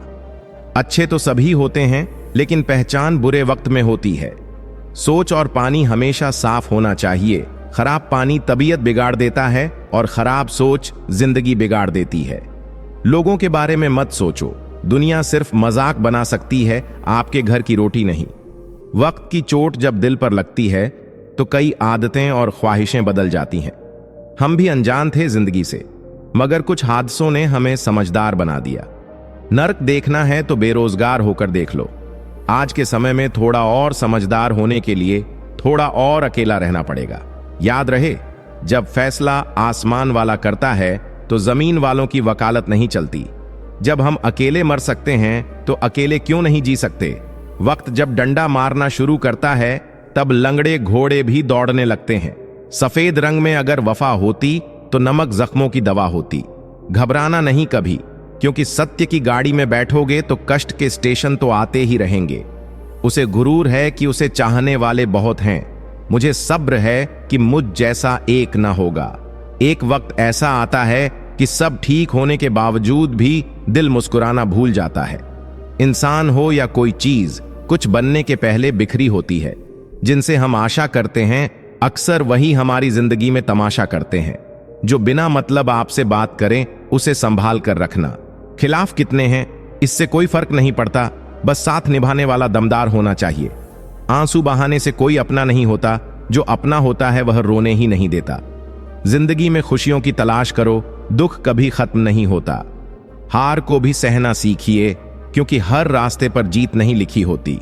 अच्छे तो सभी होते हैं, लेकिन पहचान बुरे वक्त में होती है। सोच और पानी हमेशा साफ होना चाहिए। खराब पानी तबीयत बिगाड़ देता है और खराब सोच जिंदगी बिगाड़ देती है। लोगों के बारे में मत सोचो, दुनिया सिर्फ मजाक बना सकती है, आपके घर की रोटी नहीं। वक्त की चोट जब दिल पर लगती है तो कई आदतें और ख्वाहिशें बदल जाती हैं। हम भी अनजान थे जिंदगी से, मगर कुछ हादसों ने हमें समझदार बना दिया। नर्क देखना है तो बेरोजगार होकर देख लो। आज के समय में थोड़ा और समझदार होने के लिए थोड़ा और अकेला रहना पड़ेगा। याद रहे, जब फैसला आसमान वाला करता है तो जमीन वालों की वकालत नहीं चलती। जब हम अकेले मर सकते हैं तो अकेले क्यों नहीं जी सकते। वक्त जब डंडा मारना शुरू करता है तब लंगड़े घोड़े भी दौड़ने लगते हैं। सफेद रंग में अगर वफा होती तो नमक जख्मों की दवा होती। घबराना नहीं कभी, क्योंकि सत्य की गाड़ी में बैठोगे तो कष्ट के स्टेशन तो आते ही रहेंगे। उसे गुरूर है कि उसे चाहने वाले बहुत हैं। मुझे सब्र है कि मुझ जैसा एक ना होगा। एक वक्त ऐसा आता है कि सब ठीक होने के बावजूद भी दिल मुस्कुराना भूल जाता है। इंसान हो या कोई चीज, कुछ बनने के पहले बिखरी होती है। जिनसे हम आशा करते हैं अक्सर वही हमारी जिंदगी में तमाशा करते हैं। जो बिना मतलब आपसे बात करें उसे संभाल कर रखना। खिलाफ कितने हैं इससे कोई फर्क नहीं पड़ता, बस साथ निभाने वाला दमदार होना चाहिए। आंसू बहाने से कोई अपना नहीं होता, जो अपना होता है वह रोने ही नहीं देता। जिंदगी में खुशियों की तलाश करो, दुख कभी खत्म नहीं होता। हार को भी सहना सीखिए, क्योंकि हर रास्ते पर जीत नहीं लिखी होती।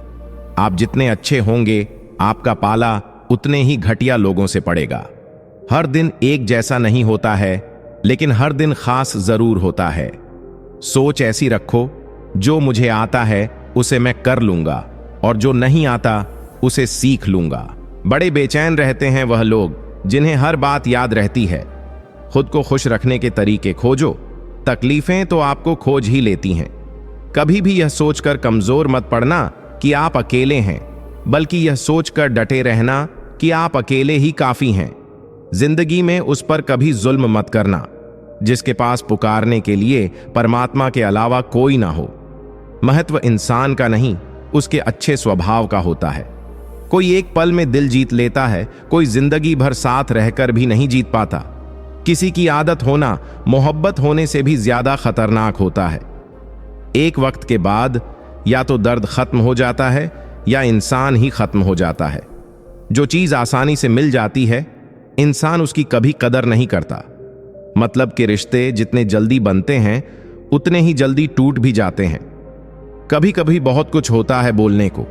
आप जितने अच्छे होंगे आपका पाला उतने ही घटिया लोगों से पड़ेगा। हर दिन एक जैसा नहीं होता है, लेकिन हर दिन खास जरूर होता है। सोच ऐसी रखो, जो मुझे आता है उसे मैं कर लूंगा, और जो नहीं आता उसे सीख लूंगा। बड़े बेचैन रहते हैं वह लोग जिन्हें हर बात याद रहती है। खुद को खुश रखने के तरीके खोजो, तकलीफें तो आपको खोज ही लेती हैं। कभी भी यह सोचकर कमजोर मत पड़ना कि आप अकेले हैं, बल्कि यह सोचकर डटे रहना कि आप अकेले ही काफी हैं। जिंदगी में उस पर कभी जुल्म मत करना जिसके पास पुकारने के लिए परमात्मा के अलावा कोई ना हो। महत्व इंसान का नहीं, उसके अच्छे स्वभाव का होता है। कोई एक पल में दिल जीत लेता है, कोई जिंदगी भर साथ रहकर भी नहीं जीत पाता। किसी की आदत होना मोहब्बत होने से भी ज्यादा खतरनाक होता है। एक वक्त के बाद या तो दर्द खत्म हो जाता है या इंसान ही खत्म हो जाता है। जो चीज आसानी से मिल जाती है, इंसान उसकी कभी कदर नहीं करता। मतलब के रिश्ते जितने जल्दी बनते हैं उतने ही जल्दी टूट भी जाते हैं। कभी कभी बहुत कुछ होता है बोलने को,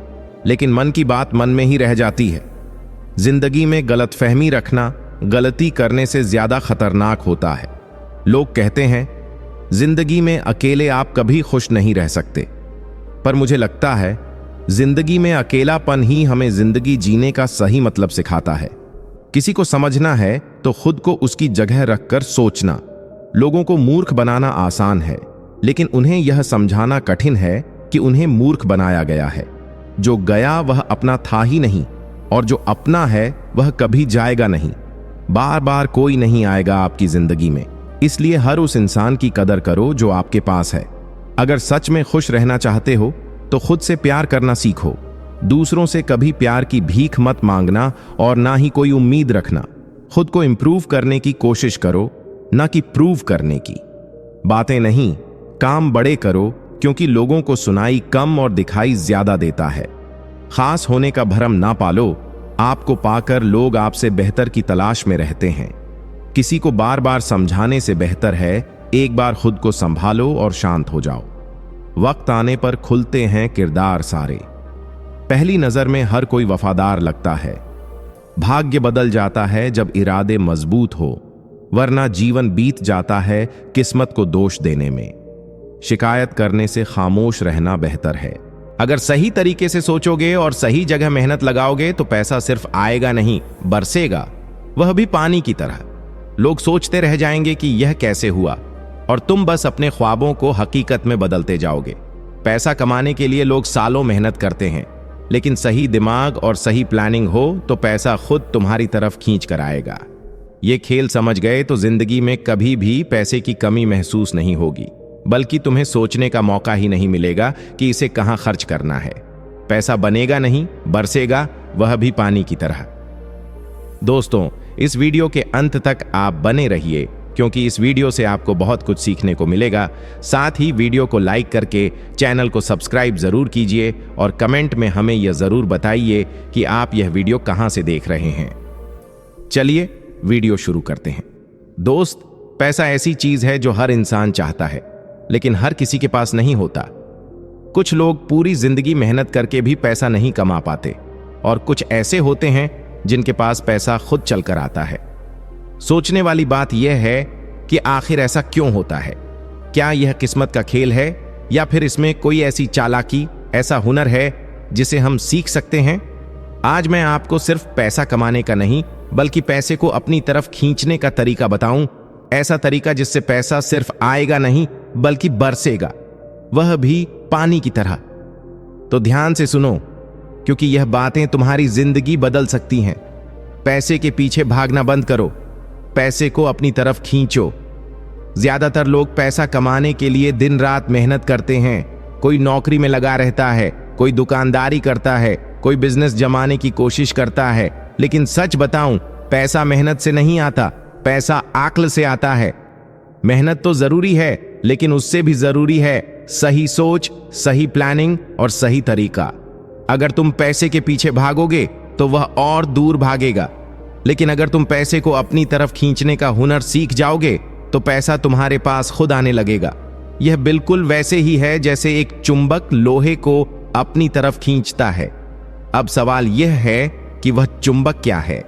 लेकिन मन की बात मन में ही रह जाती है। जिंदगी में गलतफहमी रखना गलती करने से ज्यादा खतरनाक होता है। लोग कहते हैं जिंदगी में अकेले आप कभी खुश नहीं रह सकते, पर मुझे लगता है जिंदगी में अकेलापन ही हमें जिंदगी जीने का सही मतलब सिखाता है। किसी को समझना है तो खुद को उसकी जगह रखकर सोचना। लोगों को मूर्ख बनाना आसान है, लेकिन उन्हें यह समझाना कठिन है कि उन्हें मूर्ख बनाया गया है। जो गया वह अपना था ही नहीं, और जो अपना है वह कभी जाएगा नहीं। बार बार कोई नहीं आएगा आपकी जिंदगी में, इसलिए हर उस इंसान की कदर करो जो आपके पास है। अगर सच में खुश रहना चाहते हो तो खुद से प्यार करना सीखो। दूसरों से कभी प्यार की भीख मत मांगना और ना ही कोई उम्मीद रखना। खुद को इंप्रूव करने की कोशिश करो, ना कि प्रूव करने की। बातें नहीं, काम बड़े करो, क्योंकि लोगों को सुनाई कम और दिखाई ज्यादा देता है। खास होने का भरम ना पालो, आपको पाकर लोग आपसे बेहतर की तलाश में रहते हैं। किसी को बार बार समझाने से बेहतर है एक बार खुद को संभालो और शांत हो जाओ। वक्त आने पर खुलते हैं किरदार सारे। पहली नजर में हर कोई वफादार लगता है। भाग्य बदल जाता है जब इरादे मजबूत हो, वरना जीवन बीत जाता है किस्मत को दोष देने में। शिकायत करने से खामोश रहना बेहतर है। अगर सही तरीके से सोचोगे और सही जगह मेहनत लगाओगे तो पैसा सिर्फ आएगा नहीं, बरसेगा, वह भी पानी की तरह। लोग सोचते रह जाएंगे कि यह कैसे हुआ, और तुम बस अपने ख्वाबों को हकीकत में बदलते जाओगे। पैसा कमाने के लिए लोग सालों मेहनत करते हैं, लेकिन सही दिमाग और सही प्लानिंग हो तो पैसा खुद तुम्हारी तरफ खींच कर आएगा। ये खेल समझ गए तो जिंदगी में कभी भी पैसे की कमी महसूस नहीं होगी, बल्कि तुम्हें सोचने का मौका ही नहीं मिलेगा कि इसे कहां खर्च करना है। पैसा बनेगा नहीं, बरसेगा, वह भी पानी की तरह। दोस्तों, इस वीडियो के अंत तक आप बने रहिए, क्योंकि इस वीडियो से आपको बहुत कुछ सीखने को मिलेगा। साथ ही वीडियो को लाइक करके चैनल को सब्सक्राइब जरूर कीजिए और कमेंट में हमें यह जरूर बताइए कि आप यह वीडियो कहां से देख रहे हैं। चलिए वीडियो शुरू करते हैं। दोस्त, पैसा ऐसी चीज है जो हर इंसान चाहता है, लेकिन हर किसी के पास नहीं होता। कुछ लोग पूरी जिंदगी मेहनत करके भी पैसा नहीं कमा पाते, और कुछ ऐसे होते हैं जिनके पास पैसा खुद चलकर आता है। सोचने वाली बात यह है कि आखिर ऐसा क्यों होता है? क्या यह किस्मत का खेल है, या फिर इसमें कोई ऐसी चालाकी, ऐसा हुनर है जिसे हम सीख सकते हैं? आज मैं आपको सिर्फ पैसा कमाने का नहीं, बल्कि पैसे को अपनी तरफ खींचने का तरीका बताऊं। ऐसा तरीका जिससे पैसा सिर्फ आएगा नहीं, बल्कि बरसेगा, वह भी पानी की तरह। तो ध्यान से सुनो, क्योंकि यह बातें तुम्हारी जिंदगी बदल सकती हैं। पैसे के पीछे भागना बंद करो, पैसे को अपनी तरफ खींचो। ज्यादातर लोग पैसा कमाने के लिए दिन रात मेहनत करते हैं। कोई नौकरी में लगा रहता है, कोई दुकानदारी करता है, कोई बिजनेस जमाने की कोशिश करता है। लेकिन सच बताऊं, पैसा मेहनत से नहीं आता, पैसा अक्ल से आता है। मेहनत तो जरूरी है, लेकिन उससे भी जरूरी है सही सोच, सही प्लानिंग और सही तरीका। अगर तुम पैसे के पीछे भागोगे तो वह और दूर भागेगा, लेकिन अगर तुम पैसे को अपनी तरफ खींचने का हुनर सीख जाओगे तो पैसा तुम्हारे पास खुद आने लगेगा। यह बिल्कुल वैसे ही है जैसे एक चुंबक लोहे को अपनी तरफ खींचता है। अब सवाल यह है कि वह चुंबक क्या है?